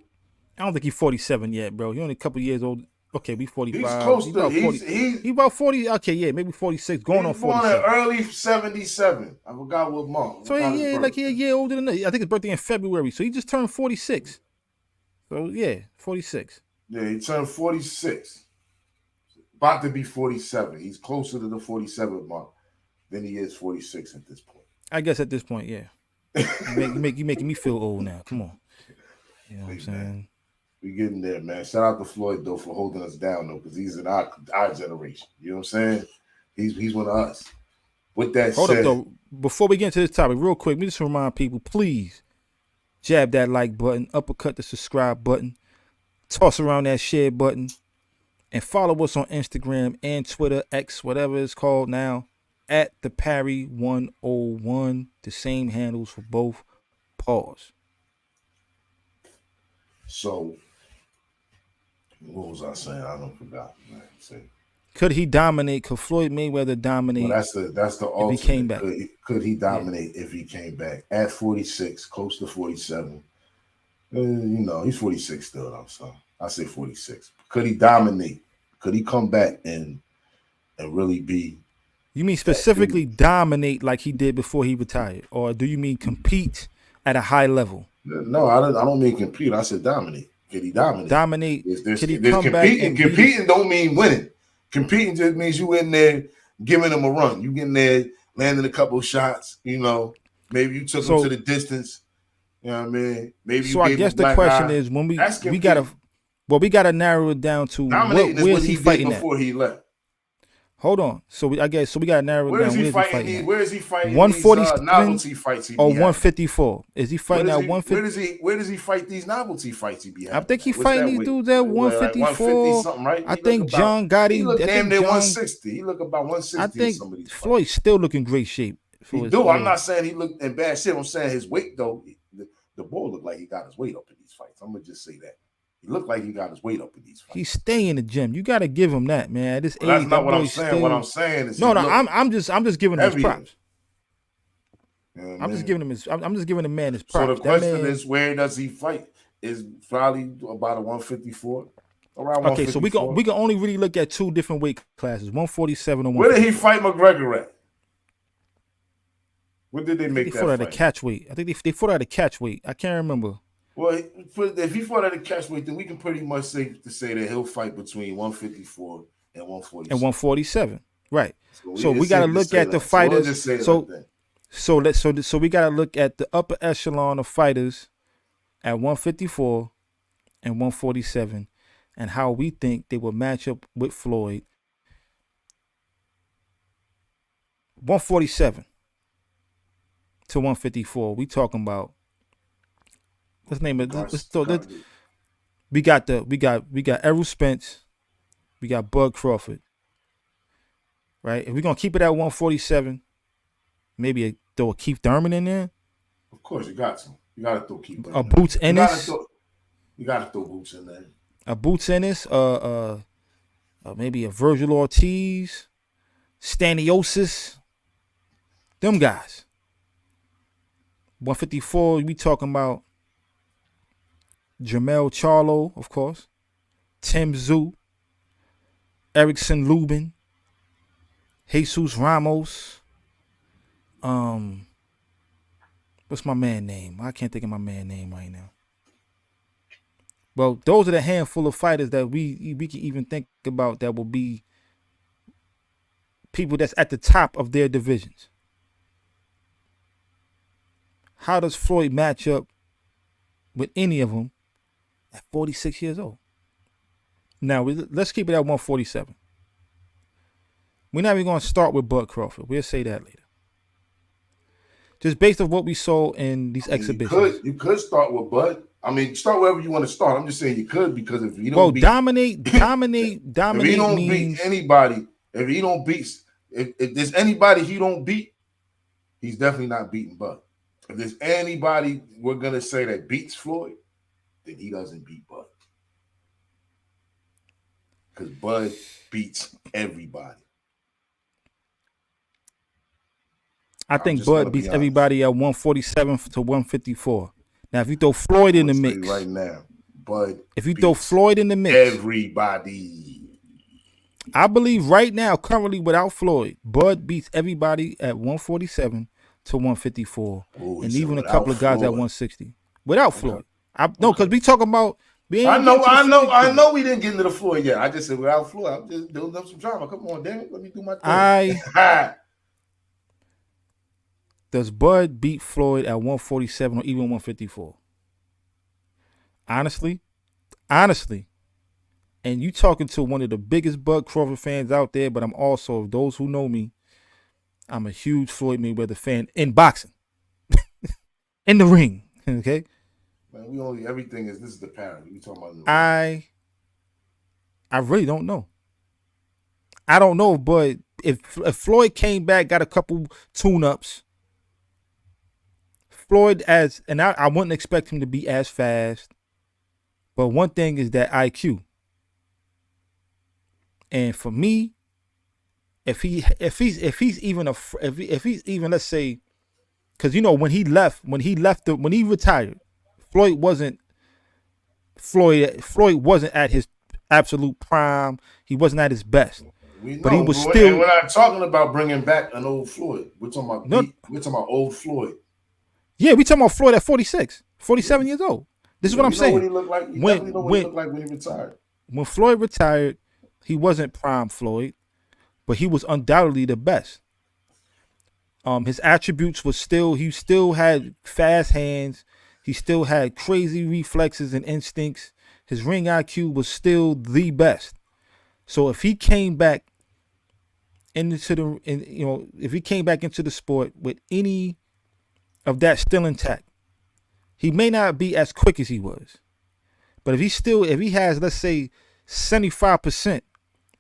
I don't think he's 47 yet, bro. He's only a couple years old. Okay, we 45. He's close He's to about 40. He's about 40. Okay, yeah, maybe 46. Going on 47. Born in early 77. I forgot what month. So yeah, like he a year older than us. I think his birthday in February. So he just turned 46. So yeah, 46. Yeah, he turned 46. About to be 47. He's closer to the 47 mark than he is 46 at this point. I guess at this point, yeah. you making me feel old now. Come on. You know what I'm saying? Man. We getting there, man. Shout out to Floyd though for holding us down though, because he's in our generation. You know what I'm saying? He's one of us. With that Hold said, up though. Before we get into this topic, real quick, me just remind people, please jab that like button, uppercut the subscribe button, toss around that share button, and follow us on Instagram and Twitter, X, whatever it's called now, at the Parry 101. The same handles for both. Pause. So, what was I saying? I don't forgot. Man. Could he dominate? Could Floyd Mayweather dominate? Well, that's the ultimate. If he came back. Could he dominate if he came back at 46, close to 47? He's 46 still. I'm sorry. I say 46. Could he dominate? Could he come back and really be? You mean specifically dominate like he did before he retired, or do you mean compete at a high level? No, I don't mean compete. I said dominate. Could he dominate? Dominate. Could he come competing, back and competing don't mean winning. Competing just means you in there giving them a run. You getting there, landing a couple of shots. Maybe you took them to the distance. You know what I mean? Maybe. So I guess the question is when we gotta narrow it down to where's he fighting before he left. Hold on. So we gotta narrow it down. Where is he fighting? 147 novelty fights or 154? Is he fighting at 150? Where does he fight these novelty fights he be having? I think he fighting these dudes at 154. Something, right? I think John Gotti. He look damn near 160. He look about 160. I think Floyd's still looking great shape. I'm not saying he looked in bad shape. I'm saying his weight though. The boy looked like he got his weight up in these fights. I'm gonna just say that. He looked like he got his weight up in these fights. He's staying in the gym. You got to give him that, man. At this age, that's not what I'm saying. What I'm saying is I'm just giving him his props. I'm just giving the man his props. So the question is, where does he fight? Is probably about a 154. Around 154. Okay, so we can only really look at two different weight classes, 147 and 154. Where did he fight McGregor at? What did they make that fight? They fought at a catch weight. I think they fought at a catch weight. I can't remember. Well, if he fought at a catch weight, then we can pretty much say that he'll fight between 154 and 147. And 147, right? So we got to look at the fighters. So we got to look at the upper echelon of fighters at 154 and 147, and how we think they will match up with Floyd. 147 to 154. We talking about. Let's name it. We got Errol Spence. We got Bud Crawford. Right? If we're gonna keep it at 147, maybe throw a Keith Thurman in there. Of course, you got to. You got to throw Keith Thurman. A Boots Ennis. You got to throw Boots in there. A Boots Ennis. Maybe a Virgil Ortiz, Staniosis. Them guys. 154. We talking about Jamel Charlo, of course, Tim Zoo, Erickson Lubin, Jesus Ramos. Um, what's my man name? I can't think of my man name right now. Well, those are the handful of fighters that we can even think about that will be people that's at the top of their divisions. How does Floyd match up with any of them at 46 years old? Now, let's keep it at 147. We're not even going to start with Bud Crawford. We'll say that later. Just based on what we saw in these exhibitions. You could start with Bud. I mean, start wherever you want to start. I'm just saying you could, because if you don't Well, beat dominate if he don't means beat anybody, if he don't beat if there's anybody he don't beat, he's definitely not beating Bud. If there's anybody we're gonna say that beats Floyd, then he doesn't beat Bud. Because Bud beats everybody. I think Bud beats everybody at 147 to 154. Now, if you throw Floyd in the mix right now, Bud, if you throw Floyd in the mix, everybody. I believe right now, currently without Floyd, Bud beats everybody at 147 to 154, and even a couple of guys at 160 without Floyd. No, because we talking about. I know. We didn't get into the Floyd yet. I just said without Floyd, I'm just building up some drama. Come on, damn it, let me do my thing. Does Bud beat Floyd at 147 or even 154? Honestly, and you talking to one of the biggest Bud Crawford fans out there, but I'm also, those who know me, I'm a huge Floyd Mayweather fan in boxing, in the ring. Okay, man, everything is, this is the Parry. We talking about. I really don't know. I don't know, but if Floyd came back, got a couple tune-ups. Floyd and I wouldn't expect him to be as fast, but one thing is that IQ. And for me, if he's even let's say, because when he retired, Floyd wasn't at his absolute prime. He wasn't at his best. But he was still. And we're not talking about bringing back an old Floyd. We're talking about old Floyd. Yeah, we talking about Floyd at 46, 47 years old. This is what I'm saying. What he looked like. You definitely know what he looked like when he retired. When Floyd retired, he wasn't prime Floyd, but he was undoubtedly the best. His attributes was he still had fast hands. He still had crazy reflexes and instincts. His ring IQ was still the best. So if he came back into the sport with any of that still intact, he may not be as quick as he was, but if he has, let's say, 75%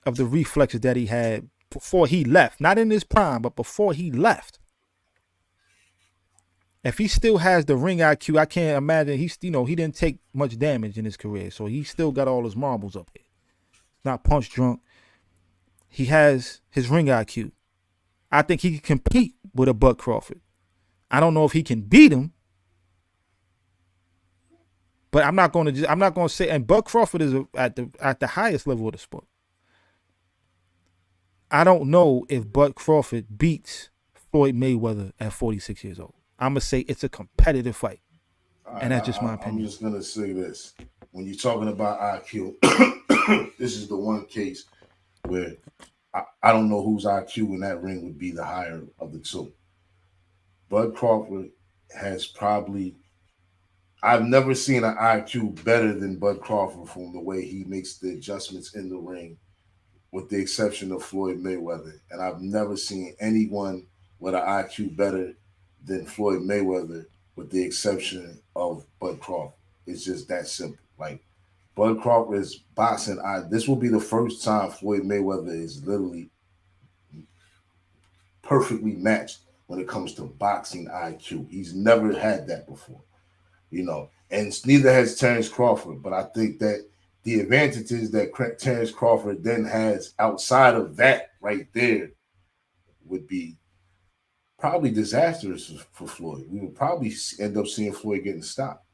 of the reflexes that he had before he left, not in his prime, but before he left, if he still has the ring IQ, I can't imagine he didn't take much damage in his career, so he still got all his marbles up here. Not punch drunk. He has his ring IQ. I think he can compete with a Bud Crawford. I don't know if he can beat him, but I'm not going to say. And Bud Crawford is at the highest level of the sport. I don't know if Bud Crawford beats Floyd Mayweather at 46 years old. I'm gonna say it's a competitive fight, and that's just my opinion. I'm just gonna say this: when you're talking about IQ, this is the one case where I don't know whose IQ in that ring would be the higher of the two. Bud Crawford has probably, I've never seen an IQ better than Bud Crawford from the way he makes the adjustments in the ring, with the exception of Floyd Mayweather. And I've never seen anyone with an IQ better than Floyd Mayweather, with the exception of Bud Crawford. It's just that simple. Like, Bud Crawford is boxing. This will be the first time Floyd Mayweather is literally perfectly matched when it comes to boxing IQ. He's never had that before, and neither has Terrence Crawford. But I think that the advantages that Terrence Crawford then has outside of that right there would be probably disastrous for Floyd. We would probably end up seeing Floyd getting stopped.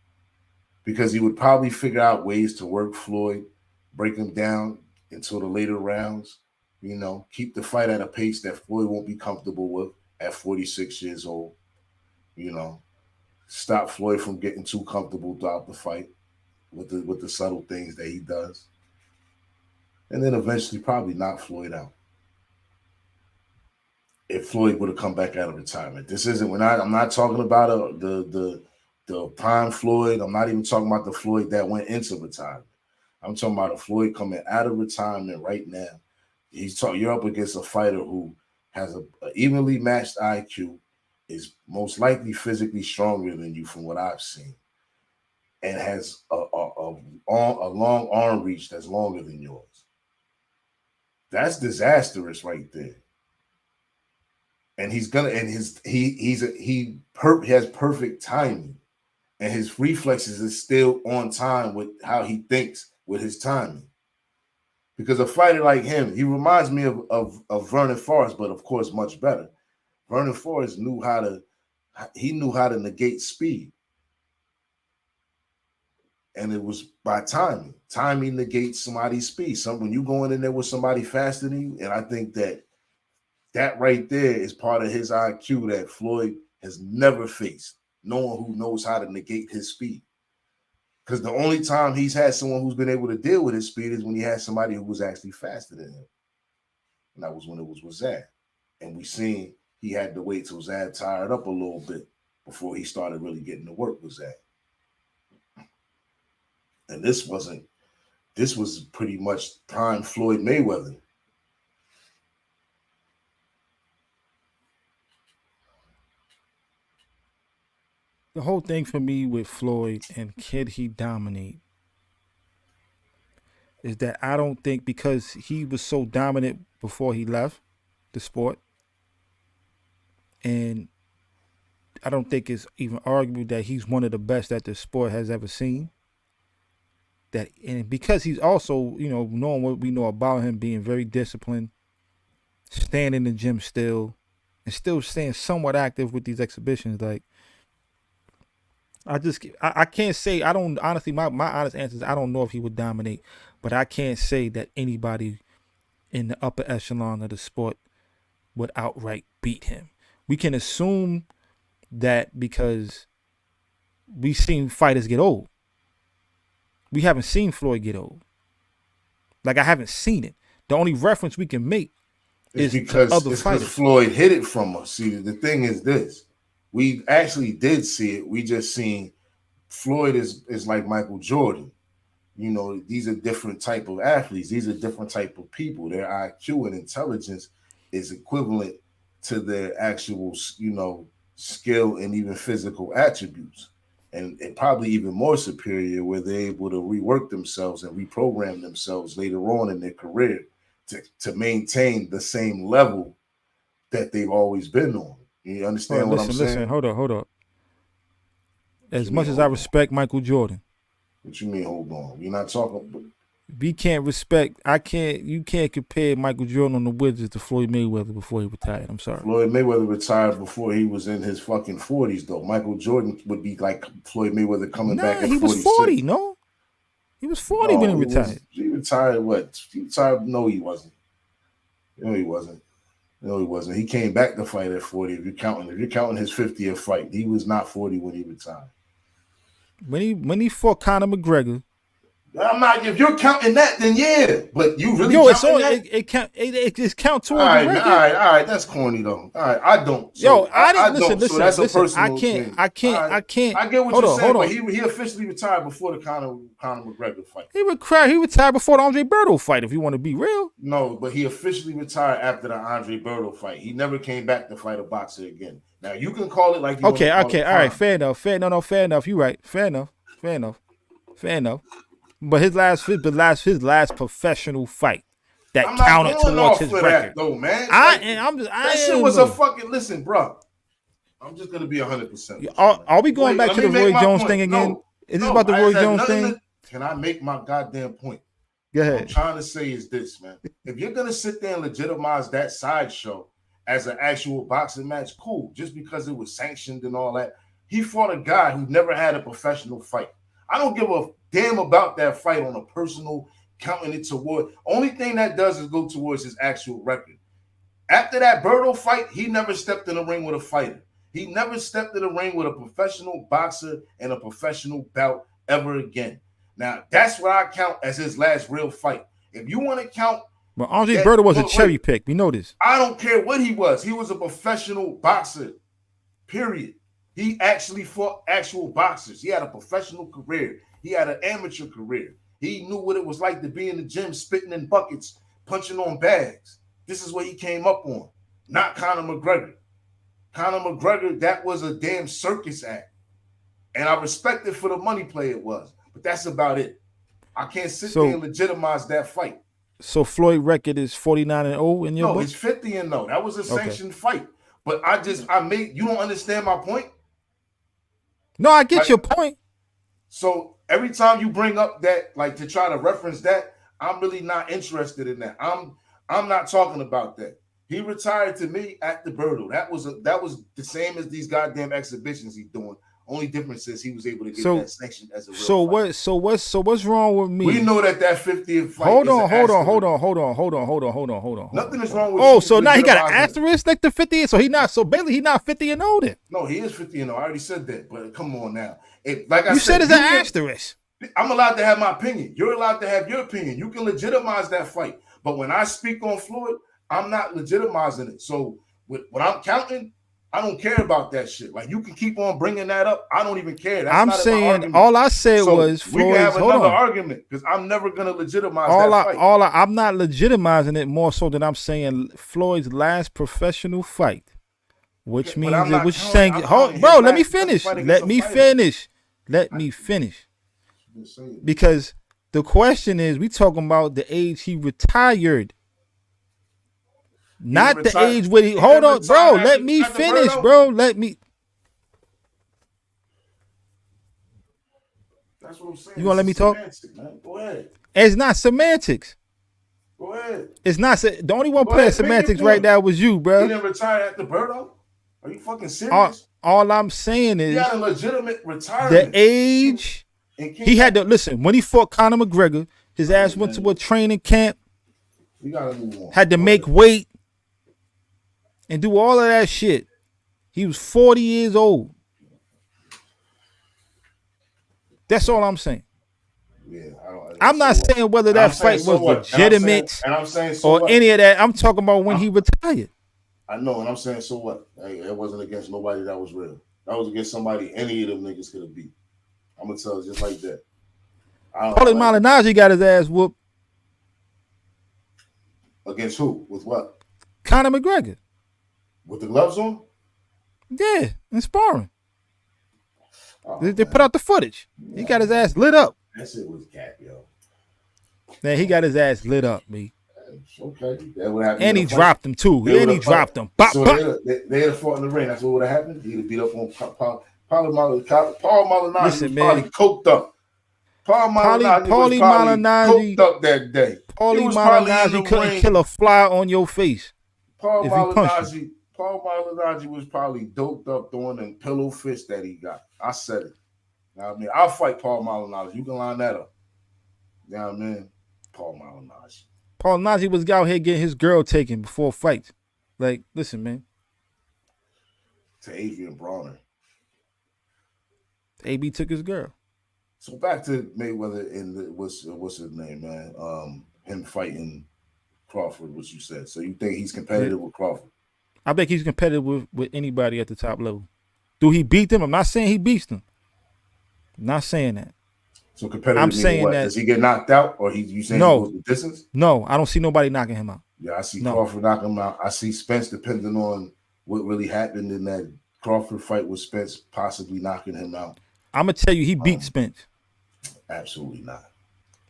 because he would probably figure out ways to work Floyd, break him down until the later rounds. Keep the fight at a pace that Floyd won't be comfortable with at 46 years old. You know, stop Floyd from getting too comfortable throughout the fight with the subtle things that he does, and then eventually probably knock Floyd out. If Floyd would have come back out of retirement, this isn't. I'm not talking about the prime Floyd. I'm not even talking about the Floyd that went into retirement. I'm talking about a Floyd coming out of retirement right now. You're up against a fighter who has a evenly matched IQ, is most likely physically stronger than you from what I've seen, and has a long arm reach that's longer than yours. That's disastrous right there. And he has perfect timing, and his reflexes is still on time with how he thinks with his timing. Because a fighter like him, he reminds me of Vernon Forrest, but of course much better. Vernon Forrest knew how to negate speed, and it was by timing. Timing negates somebody's speed. When you go in there with somebody faster than you, and I think that right there is part of his IQ that Floyd has never faced. No one who knows how to negate his speed. Because the only time he's had someone who's been able to deal with his speed is when he had somebody who was actually faster than him. And that was when it was with Zad. And we seen he had to wait till Zad tired up a little bit before he started really getting to work with Zad. And this was pretty much prime Floyd Mayweather. The whole thing for me with Floyd and can he dominate is that I don't think, because he was so dominant before he left the sport, and I don't think it's even arguable that he's one of the best that the sport has ever seen. And because he's also, knowing what we know about him, being very disciplined, staying in the gym still, and still staying somewhat active with these exhibitions, like, I can't say, I don't, honestly, my honest answer is I don't know if he would dominate, but I can't say that anybody in the upper echelon of the sport would outright beat him. We can assume that because we've seen fighters get old. We haven't seen Floyd get old. Like, I haven't seen it. The only reference we can make is because other fighters. Floyd hid it from us. See, the thing is this. We actually did see it. We just seen Floyd is like Michael Jordan. These are different type of athletes. These are different type of people. Their IQ and intelligence is equivalent to their actual, skill and even physical attributes. And probably even more superior, where they're able to rework themselves and reprogram themselves later on in their career to maintain the same level that they've always been on. You understand what I'm saying? Listen, hold up. As much as I respect Michael Jordan. What you mean, hold on? You're not talking. You can't compare Michael Jordan on the Wizards to Floyd Mayweather before he retired. I'm sorry. Floyd Mayweather retired before he was in his fucking 40s, though. Michael Jordan would be like Floyd Mayweather coming back at 46. He was 40, no? He was 40 when he retired. He retired what? He retired? No, he wasn't. No, he wasn't. He came back to fight at 40. If you're counting his 50th fight, he was not 40 when he retired. When he fought Conor McGregor. I'm not. If you're counting that, then yeah. But you really it just count towards all right. That's corny though. All right, I don't. So I didn't listen. So that's a personal thing. I can't. I get what you're saying, but he officially retired before the Conor McGregor fight. He retired before the Andre Berto fight. If you want to be real. No, but he officially retired after the Andre Berto fight. He never came back to fight a boxer again. Now you can call it like you okay. All right, fair enough. Fair enough. You're right. Fair enough. But his last professional fight that counted towards his record. That, though, man. That shit was a fucking listen, bro. I'm just gonna be 100%. Are we going back to the Roy Jones thing again? No, is this about the Roy Jones thing? Can I make my goddamn point? Go ahead. What I'm trying to say is this, man. If you're gonna sit there and legitimize that sideshow as an actual boxing match, cool. Just because it was sanctioned and all that. He fought a guy who never had a professional fight. I don't give a damn about that fight on a personal counting it toward. Only thing that does is go towards his actual record. After that Berto fight, he never stepped in the ring with a fighter. He never stepped in the ring with a professional boxer and a professional bout ever again. Now, that's what I count as his last real fight. If you want to count... But Andre Berto was a cherry pick. We know this. I don't care what he was. He was a professional boxer, period. He actually fought actual boxers. He had a professional career. He had an amateur career. He knew what it was like to be in the gym, spitting in buckets, punching on bags. This is what he came up on, not Conor McGregor. Conor McGregor, that was a damn circus act. And I respect it for the money play it was. But that's about it. I can't sit there and legitimize that fight. So Floyd record is 49-0 in your book? No, it's 50-0. That was a sanctioned fight. But you don't understand my point? No, I get your point. So every time you bring up that, like to try to reference that, I'm really not interested in that. I'm not talking about that. He retired to me at the Berto. That was the same as these goddamn exhibitions he's doing. Only difference is he was able to get that sanctioned as a real fight. So what's wrong with me? We know that 50th fight. Hold on. Nothing is wrong with. Oh, so now he got an asterisk like the 50th. So basically he not 50-0 then. No, he is 50-0. I already said that. But come on now, like I said, you said it's an asterisk. I'm allowed to have my opinion. You're allowed to have your opinion. You can legitimize that fight. But when I speak on Floyd, I'm not legitimizing it. So when I'm counting, I don't care about that shit. Like, you can keep on bringing that up. I don't even care. That's I'm not saying all I said was Floyd. We can have another argument because I'm never gonna legitimize that fight. I'm not legitimizing it more so than I'm saying Floyd's last professional fight, which means it was saying, bro, let me finish. Let me finish. Because the question is, we talking about the age he retired. Not the age where he... Hold on, bro. Let me finish, bro. Let me... That's what I'm saying. You gonna let me talk? Go ahead. It's not semantics. Go ahead. It's not... The only one playing semantics right now was you, bro. He didn't retire at the Berto? Are you fucking serious? All I'm saying is... He had a legitimate retirement. The age... He had to... Listen, when he fought Conor McGregor, his ass went to a training camp. You gotta move on. Had to make weight. And do all of that shit. He was 40 years old. That's all I'm saying. Yeah, I'm not saying whether that fight was legitimate or any of that. I'm talking about when he retired. I know, and I'm saying, so what? It wasn't against nobody that was real. That was against somebody any of them niggas could have beat. I'm gonna tell you just like that. Paulie Malignaggi got his ass whooped. Against who? With what? Conor McGregor. With the gloves on? Yeah, in sparring. They put out the footage. Yeah. He got his ass lit up. That shit was cap, yo. Man, he got his ass lit up, me. Okay. That would happen. And he dropped him, too. And he dropped him. Bop, so bop. They had fought in the ring. That's what would have happened. He'd have beat up on Paul Malignaggi was probably coked up. Paul Malignaggi coked up that day. Paulie Malignaggi couldn't kill a fly on your face. Paul Malignaggi was probably doped up throwing them pillow fists that he got. I said it. You know what I mean? I'll fight Paul Malignaggi. You can line that up. You know what I mean? Paul Malignaggi. Paul Malignaggi was out here getting his girl taken before fights. Like, listen, man. To Adrian Brawner. AB took his girl. So back to Mayweather and what's his name, man? Him fighting Crawford, what you said. So you think he's competitive with Crawford? I think he's competitive with anybody at the top level. Do he beat them? I'm not saying he beats them. I'm not saying that. So competitive. I'm saying that. Does he get knocked out, or you saying no, he goes the distance? No, I don't see nobody knocking him out. Yeah, I see Crawford knocking him out. I see Spence, depending on what really happened in that Crawford fight with Spence, possibly knocking him out. I'm gonna tell you, he beat Spence. Absolutely not.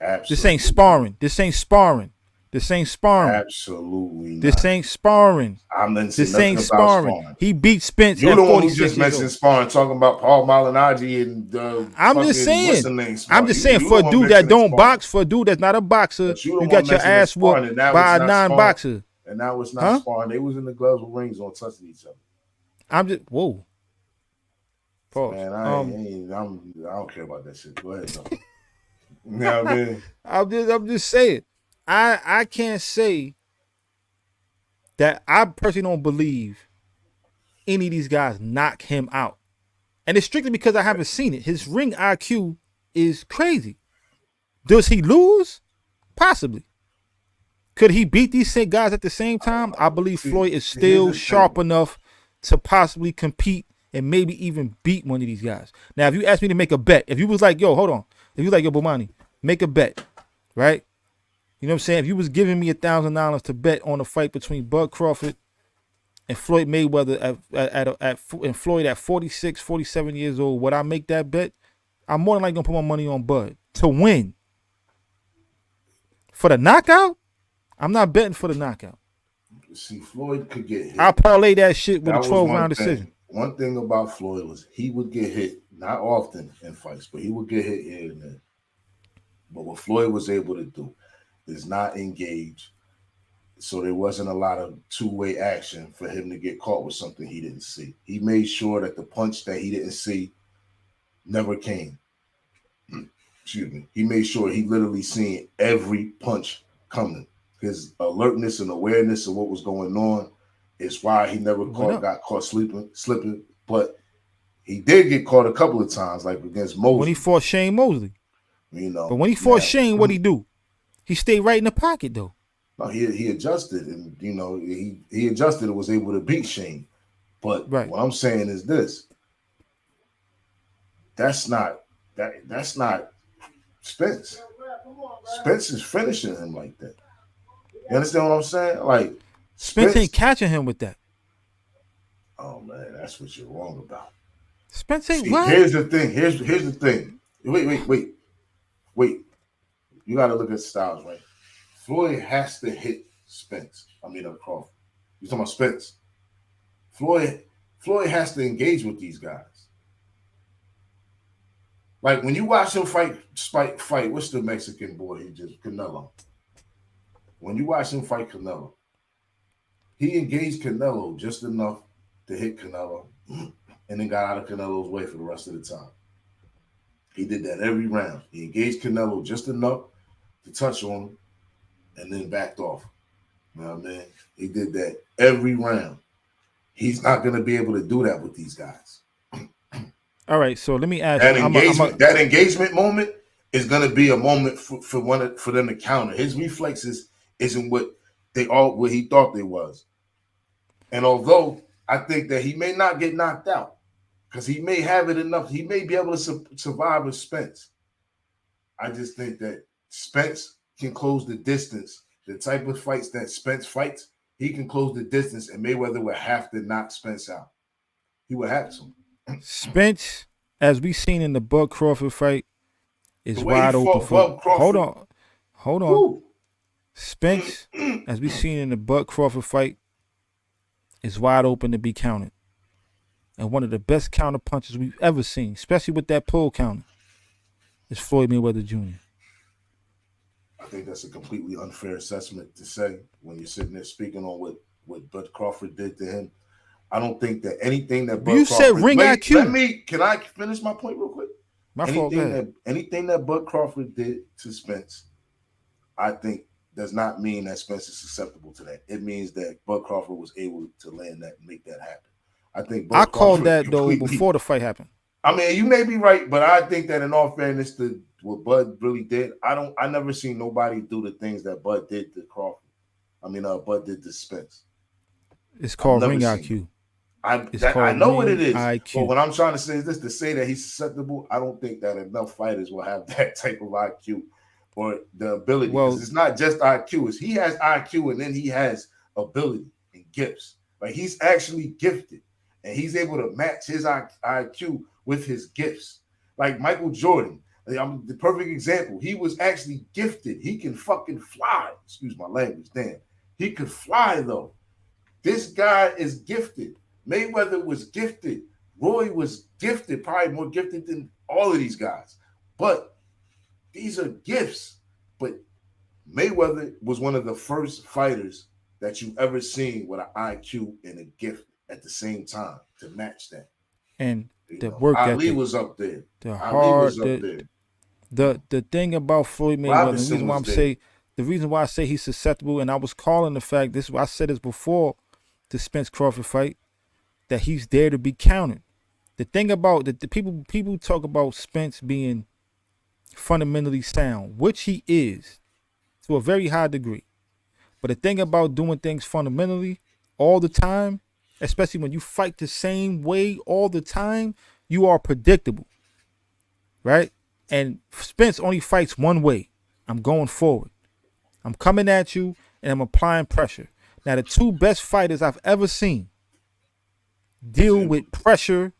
Absolutely. This ain't sparring. This ain't sparring. This ain't sparring. Absolutely not. This ain't sparring. This ain't sparring. He beat Spence. You're the one who just mentioned sparring, talking about Paul Malignaggi and I'm just saying. I'm just saying for a dude that don't box, for a dude that's not a boxer, you got your ass whooped by a non-boxer. And now it's not sparring. They was in the gloves with rings on, touching each other. I'm just whoa. Pause. Man, I don't care about that shit. Go ahead, though. You know what I mean? I'm just saying. I can't say that I personally don't believe any of these guys knock him out. And it's strictly because I haven't seen it. His ring IQ is crazy. Does he lose? Possibly. Could he beat these same guys at the same time? I believe Floyd is Here's still the sharp thing. enough to possibly compete and maybe even beat one of these guys. Now, if you asked me to make a bet, if you was like, yo, hold on. If you was like, yo, Bomani, make a bet, right? You know what I'm saying? If you was giving me $1,000 to bet on a fight between Bud Crawford and Floyd Mayweather and Floyd at 46, 47 years old, would I make that bet? I'm more than likely gonna put my money on Bud to win. For the knockout, I'm not betting for the knockout. See, Floyd could get hit. I'll parlay that shit with a That was 12-round one decision. thing. One thing about Floyd was he would get hit, not often in fights, but he would get hit here and there. But what Floyd was able to do is not engage. So there wasn't a lot of two-way action for him to get caught with something he didn't see. He made sure that the punch that he didn't see never came. Excuse me. He made sure he literally seen every punch coming. His alertness and awareness of what was going on is why he never got caught slipping. But he did get caught a couple of times, like against Mosley. When he fought Shane Mosley. You know. But when he fought Shane, what'd he do? He stayed right in the pocket, though. No, he adjusted, and you know he adjusted and was able to beat Shane. But what I'm saying is this: that's not Spence. Spence is finishing him like that. You understand what I'm saying? Like Spence ain't catching him with that. Oh man, that's what you're wrong about. Spence ain't what? Here's the thing. Here's the thing. Wait. You got to look at styles, right? Floyd has to hit Spence. Crawford. You talking about Spence? Floyd has to engage with these guys. Like when you watch him fight. What's the Mexican boy? Canelo. When you watch him fight Canelo, he engaged Canelo just enough to hit Canelo, and then got out of Canelo's way for the rest of the time. He did that every round. He engaged Canelo just enough to touch on him, and then backed off. You know what I mean? He did that every round. He's not going to be able to do that with these guys. All right, so let me ask that you. That engagement moment is going to be a moment for them to counter. His reflexes isn't what he thought they was. And although I think that he may not get knocked out because he may have it enough, he may be able to survive with Spence. I just think that Spence can close the distance. The type of fights that Spence fights, he can close the distance, and Mayweather would have to knock Spence out. He would have to. Spence, as we seen in the Bud Crawford fight, is wide open for. Hold on. Woo. Spence, as we seen in the Bud Crawford fight, is wide open to be counted, and one of the best counter punches we've ever seen, especially with that pull counter, is Floyd Mayweather Jr. I think that's a completely unfair assessment to say when you're sitting there speaking on what Bud Crawford did to him. I don't think that anything that Bud Crawford... You said ring IQ. Can I finish my point real quick? Anything that Bud Crawford did to Spence, I think does not mean that Spence is susceptible to that. It means that Bud Crawford was able to land that and make that happen. I think I called that though before the fight happened. I mean, you may be right, but I think that in all fairness to what Bud really did, I never seen nobody do the things that Bud did to Crawford. Bud did to Spence. It's called ring IQ. I know what it is. IQ. But what I'm trying to say is this: to say that he's susceptible, I don't think that enough fighters will have that type of IQ or the ability. Well, it's not just IQ; he has IQ and then he has ability and gifts. Like he's actually gifted, and he's able to match his IQ with his gifts. Like Michael Jordan, I'm the perfect example. He was actually gifted. He can fucking fly. Excuse my language, damn. He could fly though. This guy is gifted. Mayweather was gifted. Roy was gifted, probably more gifted than all of these guys. But these are gifts. But Mayweather was one of the first fighters that you've ever seen with an IQ and a gift at the same time to match that. And the work Ali ethic, was up there. the Ali was hard, up there. the thing about Floyd Mayweather, the Robinson reason why was there. the reason why I say he's susceptible, and I was calling the fact this, I said this before the Spence Crawford fight, that he's there to be countered. The thing about the people talk about Spence being fundamentally sound, which he is to a very high degree. But the thing about doing things fundamentally all the time, especially when you fight the same way all the time, you are predictable, right? And Spence only fights one way. I'm going forward. I'm coming at you and I'm applying pressure. Now, the two best fighters I've ever seen deal with pressure,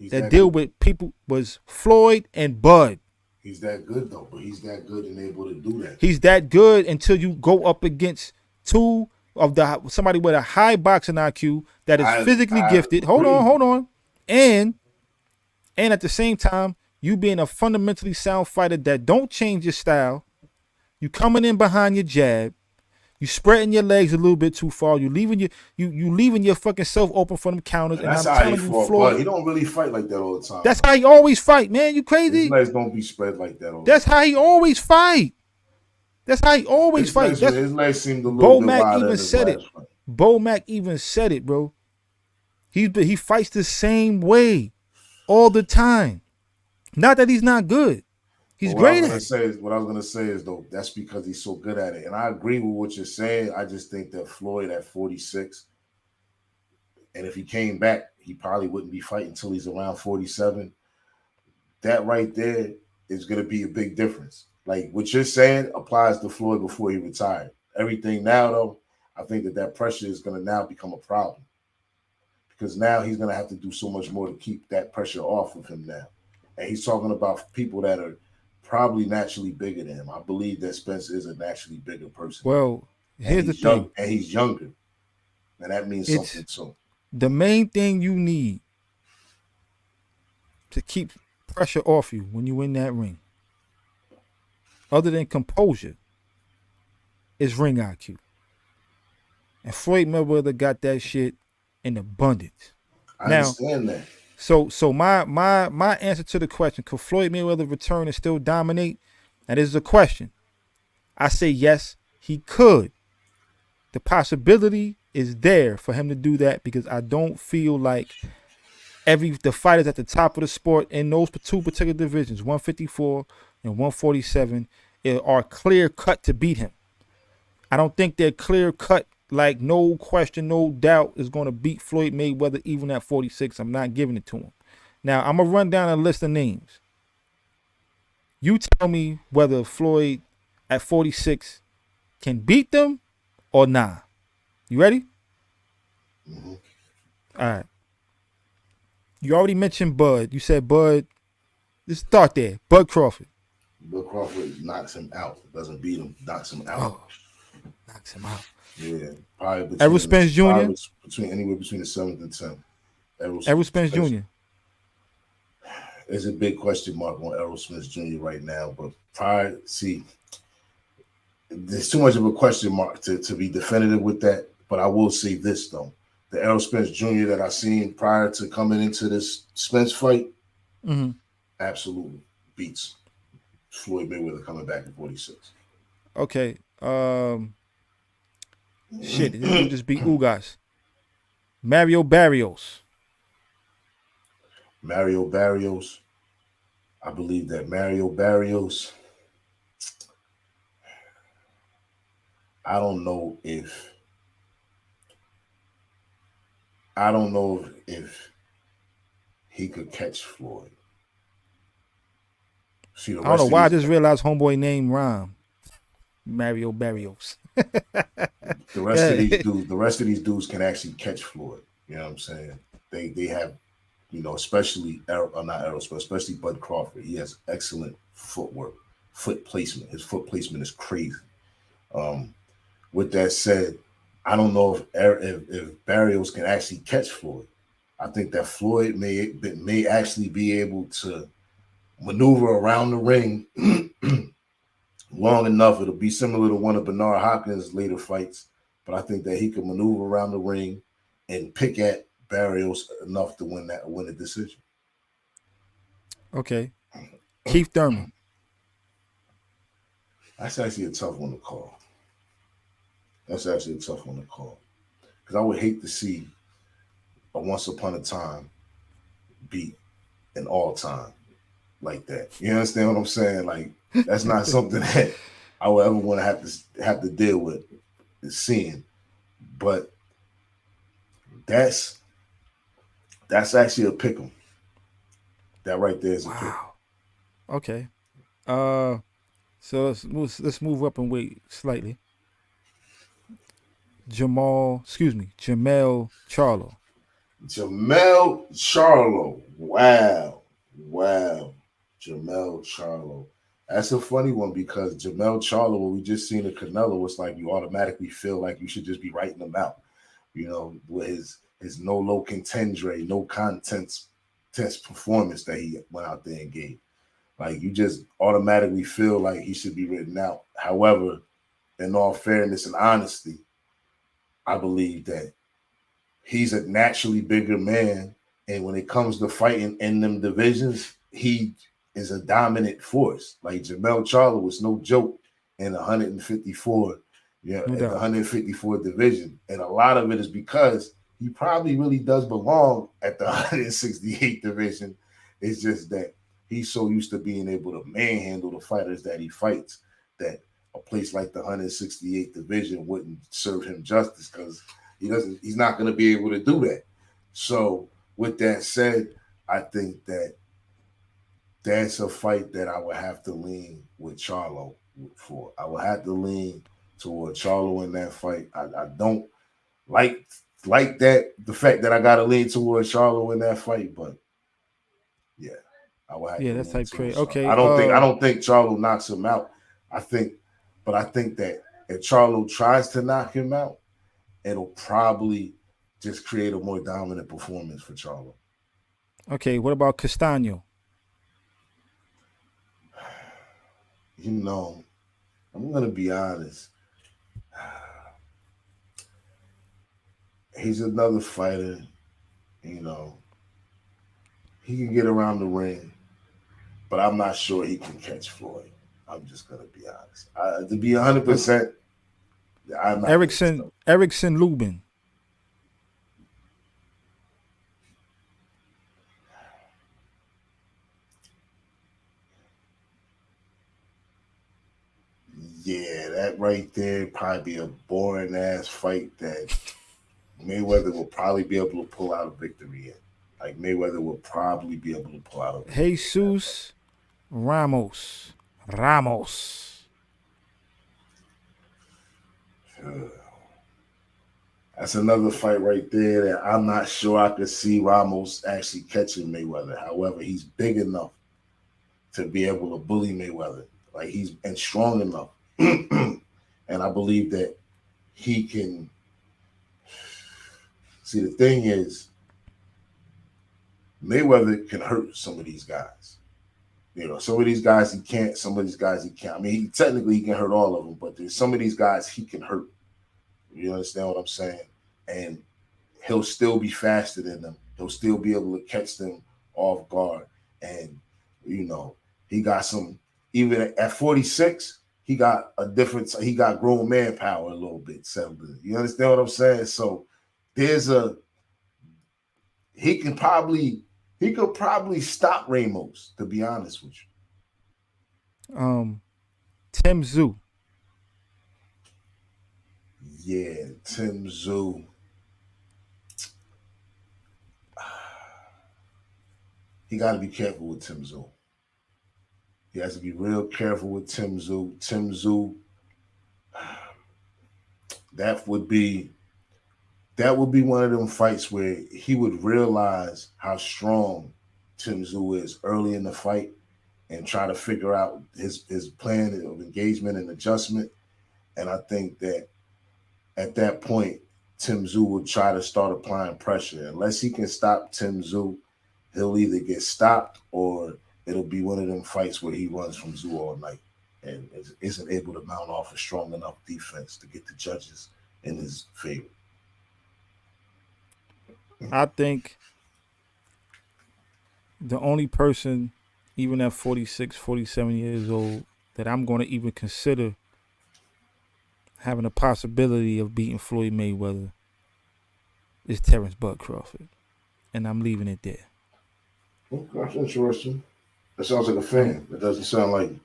that deal with people, was Floyd and Bud. He's that good though, but he's that good and able to do that. He's that good until you go up against two of somebody with a high boxing IQ that is physically gifted. Hold on. And at the same time, you being a fundamentally sound fighter that don't change your style. You coming in behind your jab. You spreading your legs a little bit too far. You leaving your fucking self open for them counters. And that's how he fought, Floyd. He don't really fight like that all the time. That's how he always fight, man. You crazy? His legs don't be spread like that all the time. That's how he always fight. That's how he always fight. His legs seemed a little bit wider even said it. Bomac even said it, bro. He fights the same way all the time. Not that he's not good. He's great at it. What I was gonna say is though, that's because he's so good at it. And I agree with what you're saying. I just think that Floyd at 46, and if he came back, he probably wouldn't be fighting until he's around 47. That right there is gonna be a big difference. Like what you're saying applies to Floyd before he retired. Everything now, though, I think that pressure is going to now become a problem because now he's going to have to do so much more to keep that pressure off of him now. And he's talking about people that are probably naturally bigger than him. I believe that Spence is a naturally bigger person. Well, here's the thing. And he's younger. And that means something too. The main thing you need to keep pressure off you when you in that ring, other than composure, is ring IQ. And Floyd Mayweather got that shit in abundance. I understand that. So my answer to the question, could Floyd Mayweather return and still dominate? Now this is a question. I say yes, he could. The possibility is there for him to do that because I don't feel like the fighters at the top of the sport in those two particular divisions, 154 and 147, are clear cut to beat him. I don't think they're clear cut, like no question, no doubt is going to beat Floyd Mayweather even at 46. I'm not giving it to him. Now, I'm going to run down a list of names. You tell me whether Floyd at 46 can beat them or nah. You ready? Mm-hmm. All right. You already mentioned Bud. You said Bud. Let's start there. Bud Crawford. Bud Crawford knocks him out. Doesn't beat him. Knocks him out. Oh, knocks him out. Yeah. Probably Errol Spence Jr.? Anywhere between the 7th and 10th. Errol Spence Jr. There's a big question mark on Errol Spence Jr. right now. But there's too much of a question mark to be definitive with that. But I will say this, though. The Errol Spence Jr. that I seen prior to coming into this Spence fight, absolutely beats Floyd Mayweather coming back at 46. Okay. Shit, this would just be Ugas. Mario Barrios. I believe that Mario Barrios, I don't know if he could catch Floyd. I don't know why I just realized homeboy name rhyme. Mario Barrios. The rest of these dudes can actually catch Floyd. You know what I'm saying? They have, especially especially Bud Crawford. He has excellent footwork, foot placement. His foot placement is crazy. With that said, I don't know if Barrios can actually catch Floyd. I think that Floyd may actually be able to maneuver around the ring long enough. It'll be similar to one of Bernard Hopkins' later fights, but I think that he can maneuver around the ring and pick at Barrios enough to win a decision. Okay. Keith Thurman. That's actually a tough one to call. That's actually a tough one to call because I would hate to see a Once Upon a Time beat an all time like that. You understand what I'm saying? Like that's not something that I would ever want to have to deal with is seeing. But that's that's actually a pick 'em. That right there is a pick 'em. Wow. Okay. Uh, so let's move up and wait slightly. Jamel Charlo. Jamel Charlo. Wow. Wow. Jamel Charlo. That's a funny one because Jamel Charlo, when we just seen the Canelo, it's like you automatically feel like you should just be writing them out. You know, with his no low contendere, no contents test performance that he went out there and gave. Like you just automatically feel like he should be written out. However, in all fairness and honesty, I believe that he's a naturally bigger man. And when it comes to fighting in them divisions, he is a dominant force. Like Jamel Charlo was no joke in 154, yeah, No at the doubt. 154 division. And a lot of it is because he probably really does belong at the 168 division. It's just that he's so used to being able to manhandle the fighters that he fights that a place like the 168 division wouldn't serve him justice because he's not going to be able to do that. So with that said, I think that that's a fight that I would have to lean with Charlo for. I would have to lean toward Charlo in that fight. I don't like that the fact that I got to lean toward Charlo in that fight, but yeah, I would have Yeah, to that's lean type toward trade. Charlo. Okay. I don't think Charlo knocks him out. I think, but I think that if Charlo tries to knock him out, it'll probably just create a more dominant performance for Charlo. Okay. What about Castano? You know, I'm gonna be honest. He's another fighter. You know, he can get around the ring, but I'm not sure he can catch Floyd. I'm just gonna be honest. To be Uh, 100%, I'm not think so. Erickson Lubin. Yeah, that right there probably be a boring ass fight that Mayweather will probably be able to pull out a victory in. Like Mayweather will probably be able to pull out a victory in that Jesus Ramos. Ramos. fight. That's another fight right there that I'm not sure I could see Ramos actually catching Mayweather. However, he's big enough to be able to bully Mayweather. Like he's and strong enough. And I believe that he can see the thing is Mayweather can hurt some of these guys. You know, some of these guys he can't, some of these guys he can't. I mean, he can hurt all of them, but there's some of these guys he can hurt. You understand what I'm saying? And he'll still be faster than them. He'll still be able to catch them off guard. And, you know, he got some, even at 46, he got grown man power a little bit settled in. You understand what I'm saying? So there's a, he can probably, he could probably stop Ramos, to be honest with Um, Tim Zoo. you. Yeah, Tim Zoo. He got to be careful with Tim Zoo. He has to be real careful with Tim Zoo. Tim Zoo, that would be one of them fights where he would realize how strong Tim Zoo is early in the fight and try to figure out his plan of engagement and adjustment. And I think that at that point, Tim Zoo would try to start applying pressure. Unless he can stop Tim Zoo, he'll either get stopped or it'll be one of them fights where he runs from Zoo all night and isn't able to mount off a strong enough defense to get the judges in his favor. I think the only person even at 46, 47 years old, that I'm going to even consider having a possibility of beating Floyd Mayweather is Terrence Bud Crawford. And I'm leaving it there. Okay, that's interesting. That sounds like a I'm, fan. That doesn't sound like. It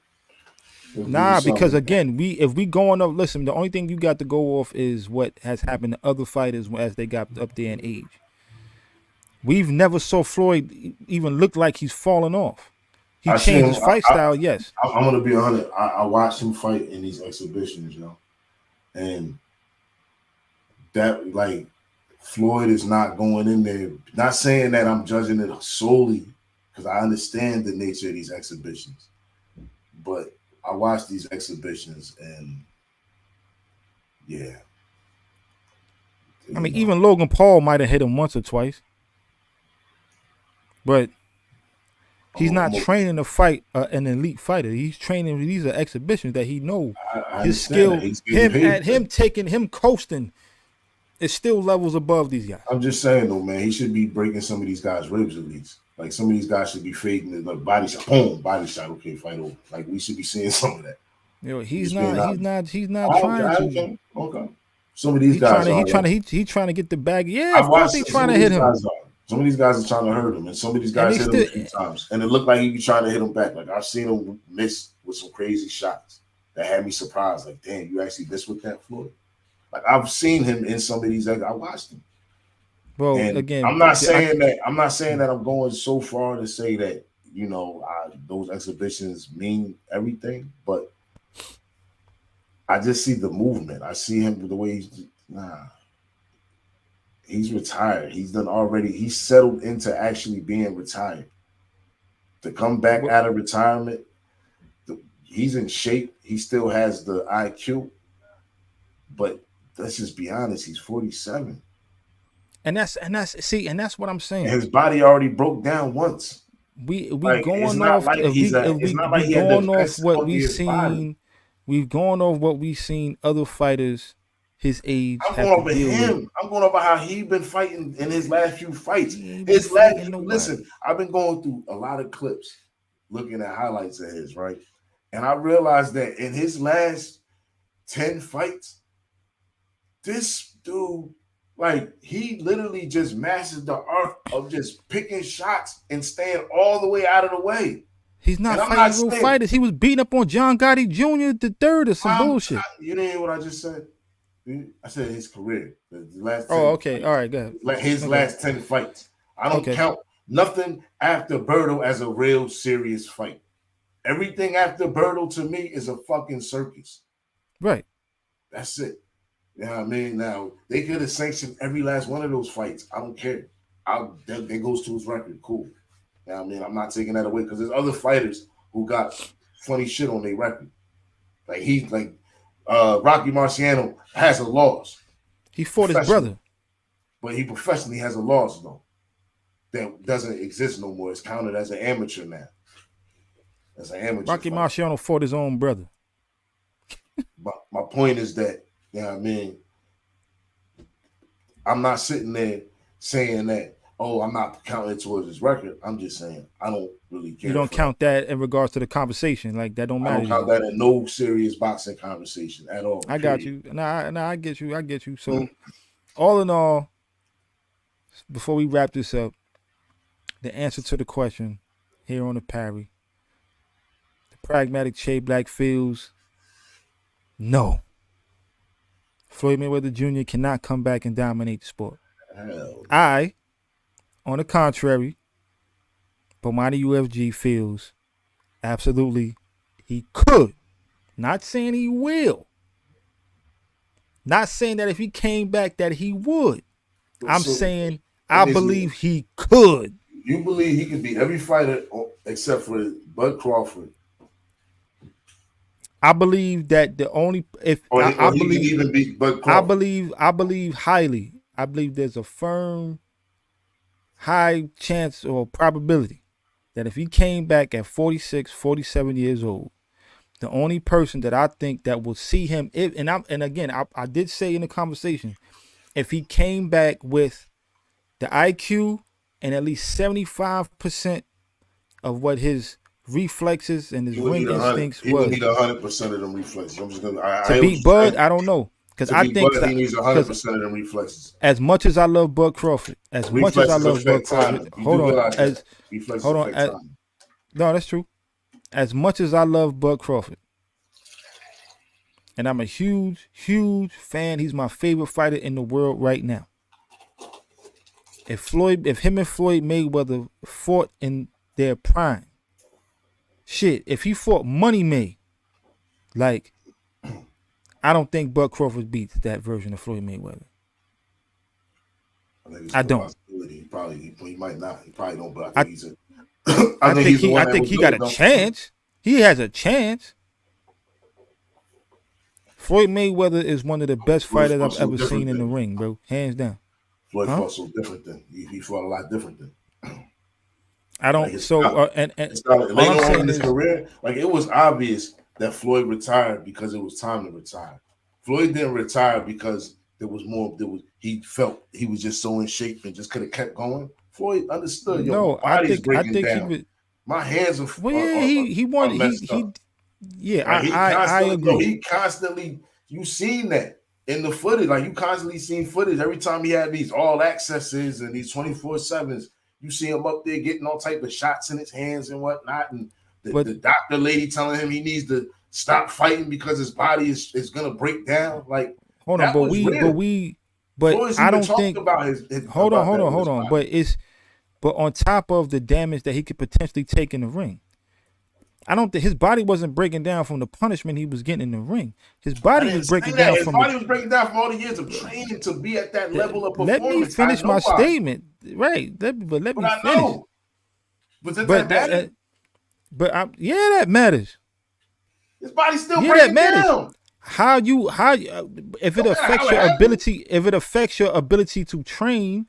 doesn't nah, sound because like that. again, if we going up, listen, the only thing you got to go off is what has happened to other fighters as they got up there in age. We've never saw Floyd even look like he's falling off. He I see changed him. his fight style, yes. I'm gonna be honest. I watched him fight in these exhibitions, and that like Floyd is not going in there. Not saying that I'm judging it solely because I understand the nature of these exhibitions, but I watch these exhibitions and yeah, I mean, even Logan Paul might have hit him once or twice, but he's not training to fight an elite fighter. He's training. These are exhibitions that he know I his understand that skill. he's getting paid. Him taking him coasting is still levels above these guys. I'm just saying though, man, he should be breaking some of these guys' ribs at least. Like some of these guys should be fading the body shot, boom, body shot. Okay, fight over. Like we should be seeing some of that. You know, he's not trying to. Okay. Some of these guys are. He trying to get the bag. Yeah, I've of course watched they some trying of to hit these him. guys are. Some of these guys are trying to hurt him, and some of these And guys they hit him a still, few times, and it looked like he be trying to hit him back. Like I've seen him miss with some crazy shots that had me surprised. Like, damn, you actually missed with that, Floyd. Like I've seen him in some of these. I watched him. well, And again, I'm not saying that I'm going so far to say that those exhibitions mean everything, but I just see the movement. I see him the way he's retired. He's settled into actually being retired. To come back out of retirement, he's in shape. He still has the IQ, but let's just be honest. He's 47. and that's what I'm saying. And his body already broke down once. We Like it's going not off like it's not like we he had the going off best what we healthiest body. seen. We've gone off what we seen other fighters his age I'm have going to over deal him. with. I'm going over how he been fighting in his last few fights. He ain't been fighting nobody. Listen, I've been going through a lot of clips, looking at highlights of his, right? And I realized that in his last 10 fights, this dude, like, he literally just mastered the art of just picking shots and staying all the way out of the way. He's not fighting real fighters. He was beating up on John Gotti Jr. the third or some bullshit. You didn't hear what I just said? I said his career. The last 10 okay. fights. All right, go ahead. His last 10 fights. I don't count nothing after Berto as a real serious fight. Everything after Berto to me is a fucking circus. Right. That's it. You know what I mean? Now, they could have sanctioned every last one of those fights. I don't care. That goes to his record. Cool. You know what I mean? I'm not taking that away because there's other fighters who got funny shit on their record. Like Rocky Marciano has a loss. He fought his brother. But he professionally has a loss, though. That doesn't exist no more. It's counted as an amateur now. As an amateur. Rocky Marciano fought his own brother. But my point is that, you know what I mean? I'm not sitting there saying that, I'm not counting towards his record. I'm just saying I don't really care. You don't count that in regards to the conversation. Like, that don't matter. I don't count that in no serious boxing conversation at all. I got you. Nah, I get you. So, all in all, before we wrap this up, the answer to the question here on the Parry, the pragmatic Che Black feels no. Floyd Mayweather Jr. cannot come back and dominate the sport. On the contrary, Bomac UFG feels absolutely he could. Not saying he will. Not saying that if he came back that he would. I'm saying I believe he could. You believe he could beat every fighter except for Bud Crawford? I believe that the only I believe he can even beat Bud Crawford. I believe highly. I believe there's a firm high chance or probability that if he came back at 46, 47 years old, the only person that I think that will see him, I did say in the conversation, if he came back with the IQ and at least 75% of what his reflexes and his He would ring need 100. instincts He would was need 100% of them reflexes. I'm just gonna. to I hear what beat you're Bud. saying. I don't know because To I be think Bud, he needs because 100% of them reflexes. as much as I love Bud Crawford, as much as I Reflexes love Bud affect Crawford, timing. You do realize that reflexes hold on, affect timing. no, that's true. As much as I love Bud Crawford, and I'm a huge, huge fan. He's my favorite fighter in the world right now. If him and Floyd Mayweather fought in their prime, shit, if he fought Money May, like, I don't think Bud Crawford beats that version of Floyd Mayweather. I think it's I a good don't. possibility. He might not. He probably don't. But I I think he's a. I think he's the one I that think would he do got it a though. chance. He has a chance. Floyd Mayweather is one of the best Floyd fighters fought I've so ever seen different in the than ring, bro. Hands down. Floyd Huh? fought so different than he fought a lot different than. I Like don't. his So style, and his style. all I'm Later on in saying his is, career, like it was obvious that Floyd retired because it was time to retire. Floyd didn't retire because there was more. There was he felt he was just so in shape and just could have kept going. Floyd understood, yo, my no. body's I breaking think he down. would. My hands Well, yeah, he are wanted messed up. yeah. Like I agree. he constantly, you seen that in the footage. Like you constantly seen footage every time he had these all accesses and these 24/7s. You see him up there getting all type of shots in his hands and whatnot. And But the doctor lady telling him he needs to stop fighting because his body is gonna break down. Like hold on. that was real. But Floyd's I even don't talked think. about that with Hold his on. body. But on top of the damage that he could potentially take in the ring, I don't think his body wasn't breaking down from the punishment he was getting in the ring. His I body was didn't say breaking that. down His from the. body was breaking down from all the years of training to be at that level of Let me performance. I finish know my why. statement, right? Let But me I finish. know. But does that But matter? yeah, that matters. His body's still Yeah, that breaking matters. down. If it No matter affects how it your happens. ability to train,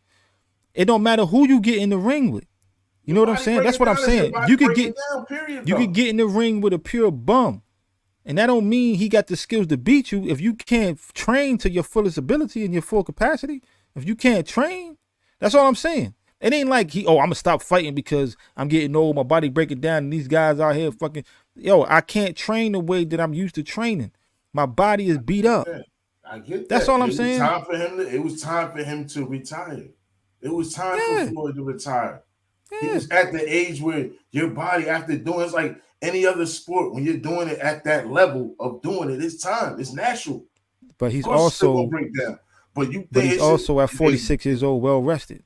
it don't matter who you get in the ring with. You Your know what I'm body saying? That's breaking what I'm down is your saying. body breaking down, period, You could though. get in the ring with a pure bum. And that don't mean he got the skills to beat you. If you can't train to your fullest ability and your full capacity, if you can't train, that's all I'm saying. It ain't like I'm gonna stop fighting because I'm getting old, my body breaking down, and these guys out here fucking I can't train the way that I'm used to training. My body is beat up. Yeah, I get That's that. all But I'm saying. it was time for him to retire. It was time for Yeah, Floyd to retire. He yeah. was at the age where your body, after doing it's like any other sport, when you're doing it at that level of doing it, it's time. It's natural. But Of he's course, it's still gonna also break down. But you but think he's it's also at it's 46 years old, well rested.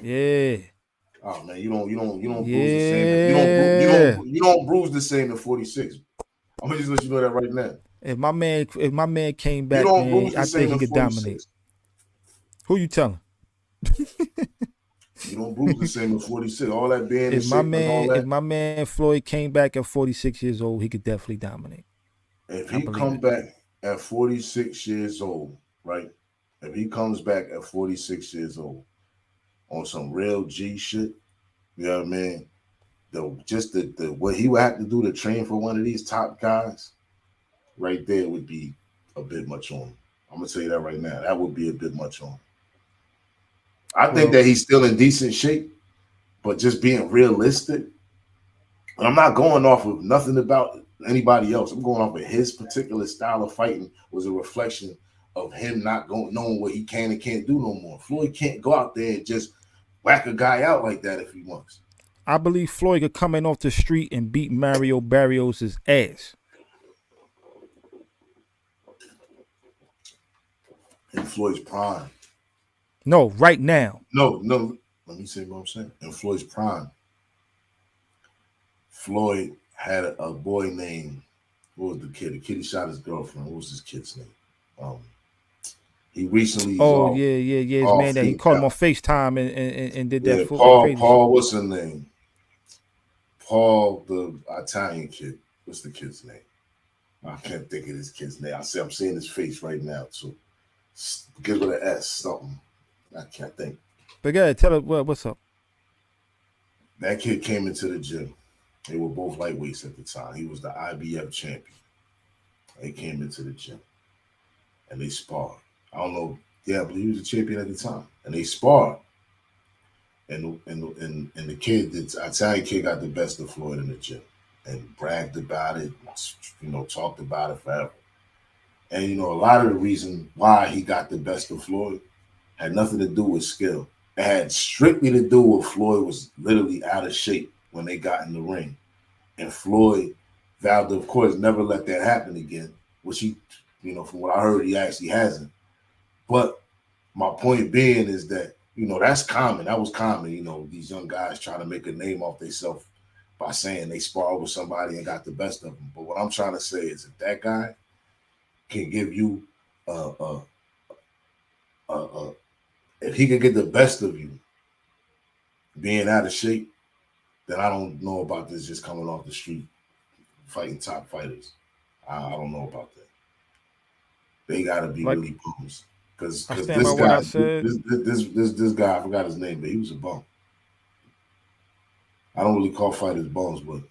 Yeah. oh man, you don't bruise the same. Yeah. You don't bruise the same at 46. I'm gonna just let you know that right now. If my man came You back, don't man, bruise the I think same he at could dominate. 46. Who you telling? You don't bruise the same at 46. All that being in shape and all If that. my man Floyd came back at 46 years old, he could definitely dominate. If I he believe come it. back at 46 years old, right? If he comes back at 46 years old on some real G shit, you know what I mean? The what he would have to do to train for one of these top guys, right there would be a bit much on him. I'm gonna tell you that right now. That would be a bit much on him. I think Well, that he's still in decent shape, but just being realistic, and I'm not going off of nothing about anybody else. I'm going off of his particular style of fighting was a reflection of him not knowing what he can and can't do no more. Floyd can't go out there and just whack a guy out like that if he wants. I believe Floyd could come in off the street and beat Mario Barrios' ass. In Floyd's prime. No, right now. No. Let me say what I'm saying. In Floyd's prime, Floyd had a boy named, what was the kid? The kid he shot his girlfriend. What was his kid's name? Um, he recently is Oh yeah. His all man that he freaked called him out. on FaceTime and did Yeah, that crazy shit. Paul, what's his name? Paul, the Italian kid. What's the kid's name? I can't think of this kid's name. I'm seeing his face right now. So give it an S, something. I can't think. But go ahead, tell her what's up. That kid came into the gym. They were both lightweights at the time. He was the IBF champion. They came into the gym and they sparred. I don't know. Yeah, I believe he was a champion at the time. And they sparred. And the kid, the Italian kid, got the best of Floyd in the gym and bragged about it, talked about it forever. And a lot of the reason why he got the best of Floyd had nothing to do with skill. It had strictly to do with Floyd was literally out of shape when they got in the ring. And Floyd vowed to, of course, never let that happen again, which he, from what I heard, he actually hasn't. But my point being is that, that's common. That was common, these young guys trying to make a name off themselves by saying they spar with somebody and got the best of them. But what I'm trying to say is if that guy can give you if he can get the best of you being out of shape, then I don't know about this just coming off the street fighting top fighters. I don't know about that. They got to be really bums because this guy, this guy, I forgot his name, but he was a bum. I don't really call fighters bums, but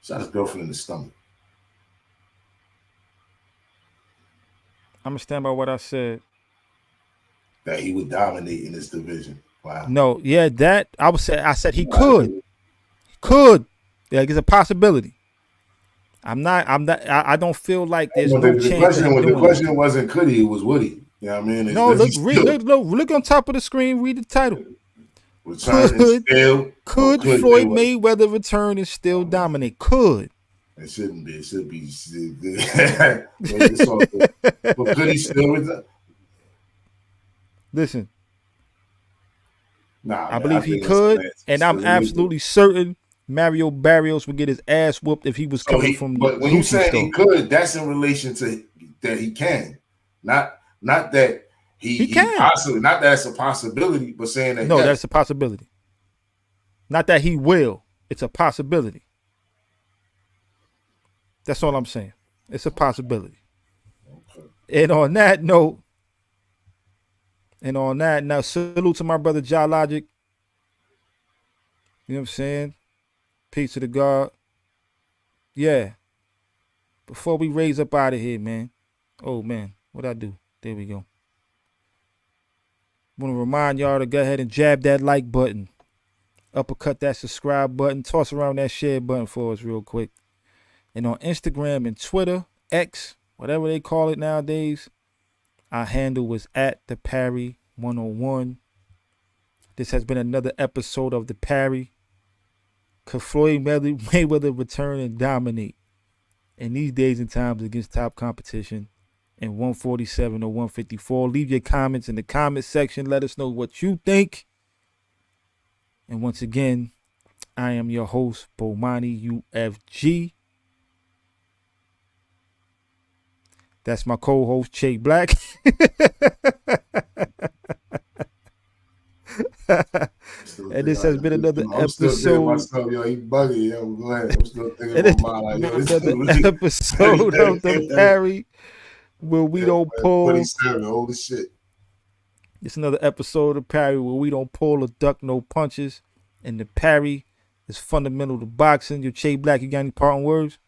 shot his girlfriend in the stomach. I'm gonna stand by what I said. That he would dominate in this division. Wow. No, yeah, that I said he could. He could. Yeah, it's a possibility. I don't feel like there's no chance of him doing the question wasn't could he, it was would he. You know what I mean? No, look on top of the screen, read the title. Could Floyd Mayweather return and still dominate? Could. It shouldn't be. It should be. But could he still return? Listen. I believe he could, and I'm absolutely certain Mario Barrios would get his ass whooped if he was coming from. But when you say he could, that's in relation to that he can, not that he can. Possibly, not that it's a possibility, but saying that that's a possibility. Not that he will. It's a possibility. That's all I'm saying. It's a possibility. Okay. And on that note, now salute to my brother Ja Logic. You know what I'm saying? Peace to the God. Yeah. Before we raise up out of here, man. Oh, man. What'd I do? There we go. Want to remind y'all to go ahead and jab that like button. Uppercut that subscribe button. Toss around that share button for us real quick. And on Instagram and Twitter, X, whatever they call it nowadays, our handle was at the Parry 101. This has been another episode of the Parry. Could Floyd Mayweather return and dominate in these days and times against top competition in 147 or 154? Leave your comments in the comment section. Let us know what you think. And once again, I am your host, Bomac UFG. That's my co-host, Che Black. And this has been another episode. Myself, yo, he bugging, yo. Go ahead. I'm still thinking about mine. Another episode of the Parry where we don't pull. 27, holy shit. It's another episode of Parry where we don't pull or duck no punches. And the Parry is fundamental to boxing. Yo, Che Black, you got any parting words?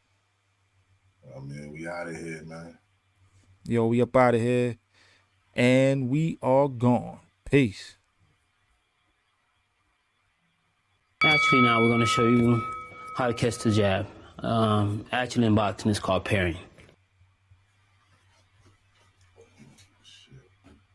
Oh, man, we out of here, man. Yo, we up out of here. And we are gone. Peace. Actually, now we're going to show you how to catch the jab. Actually, in boxing, it's called parrying.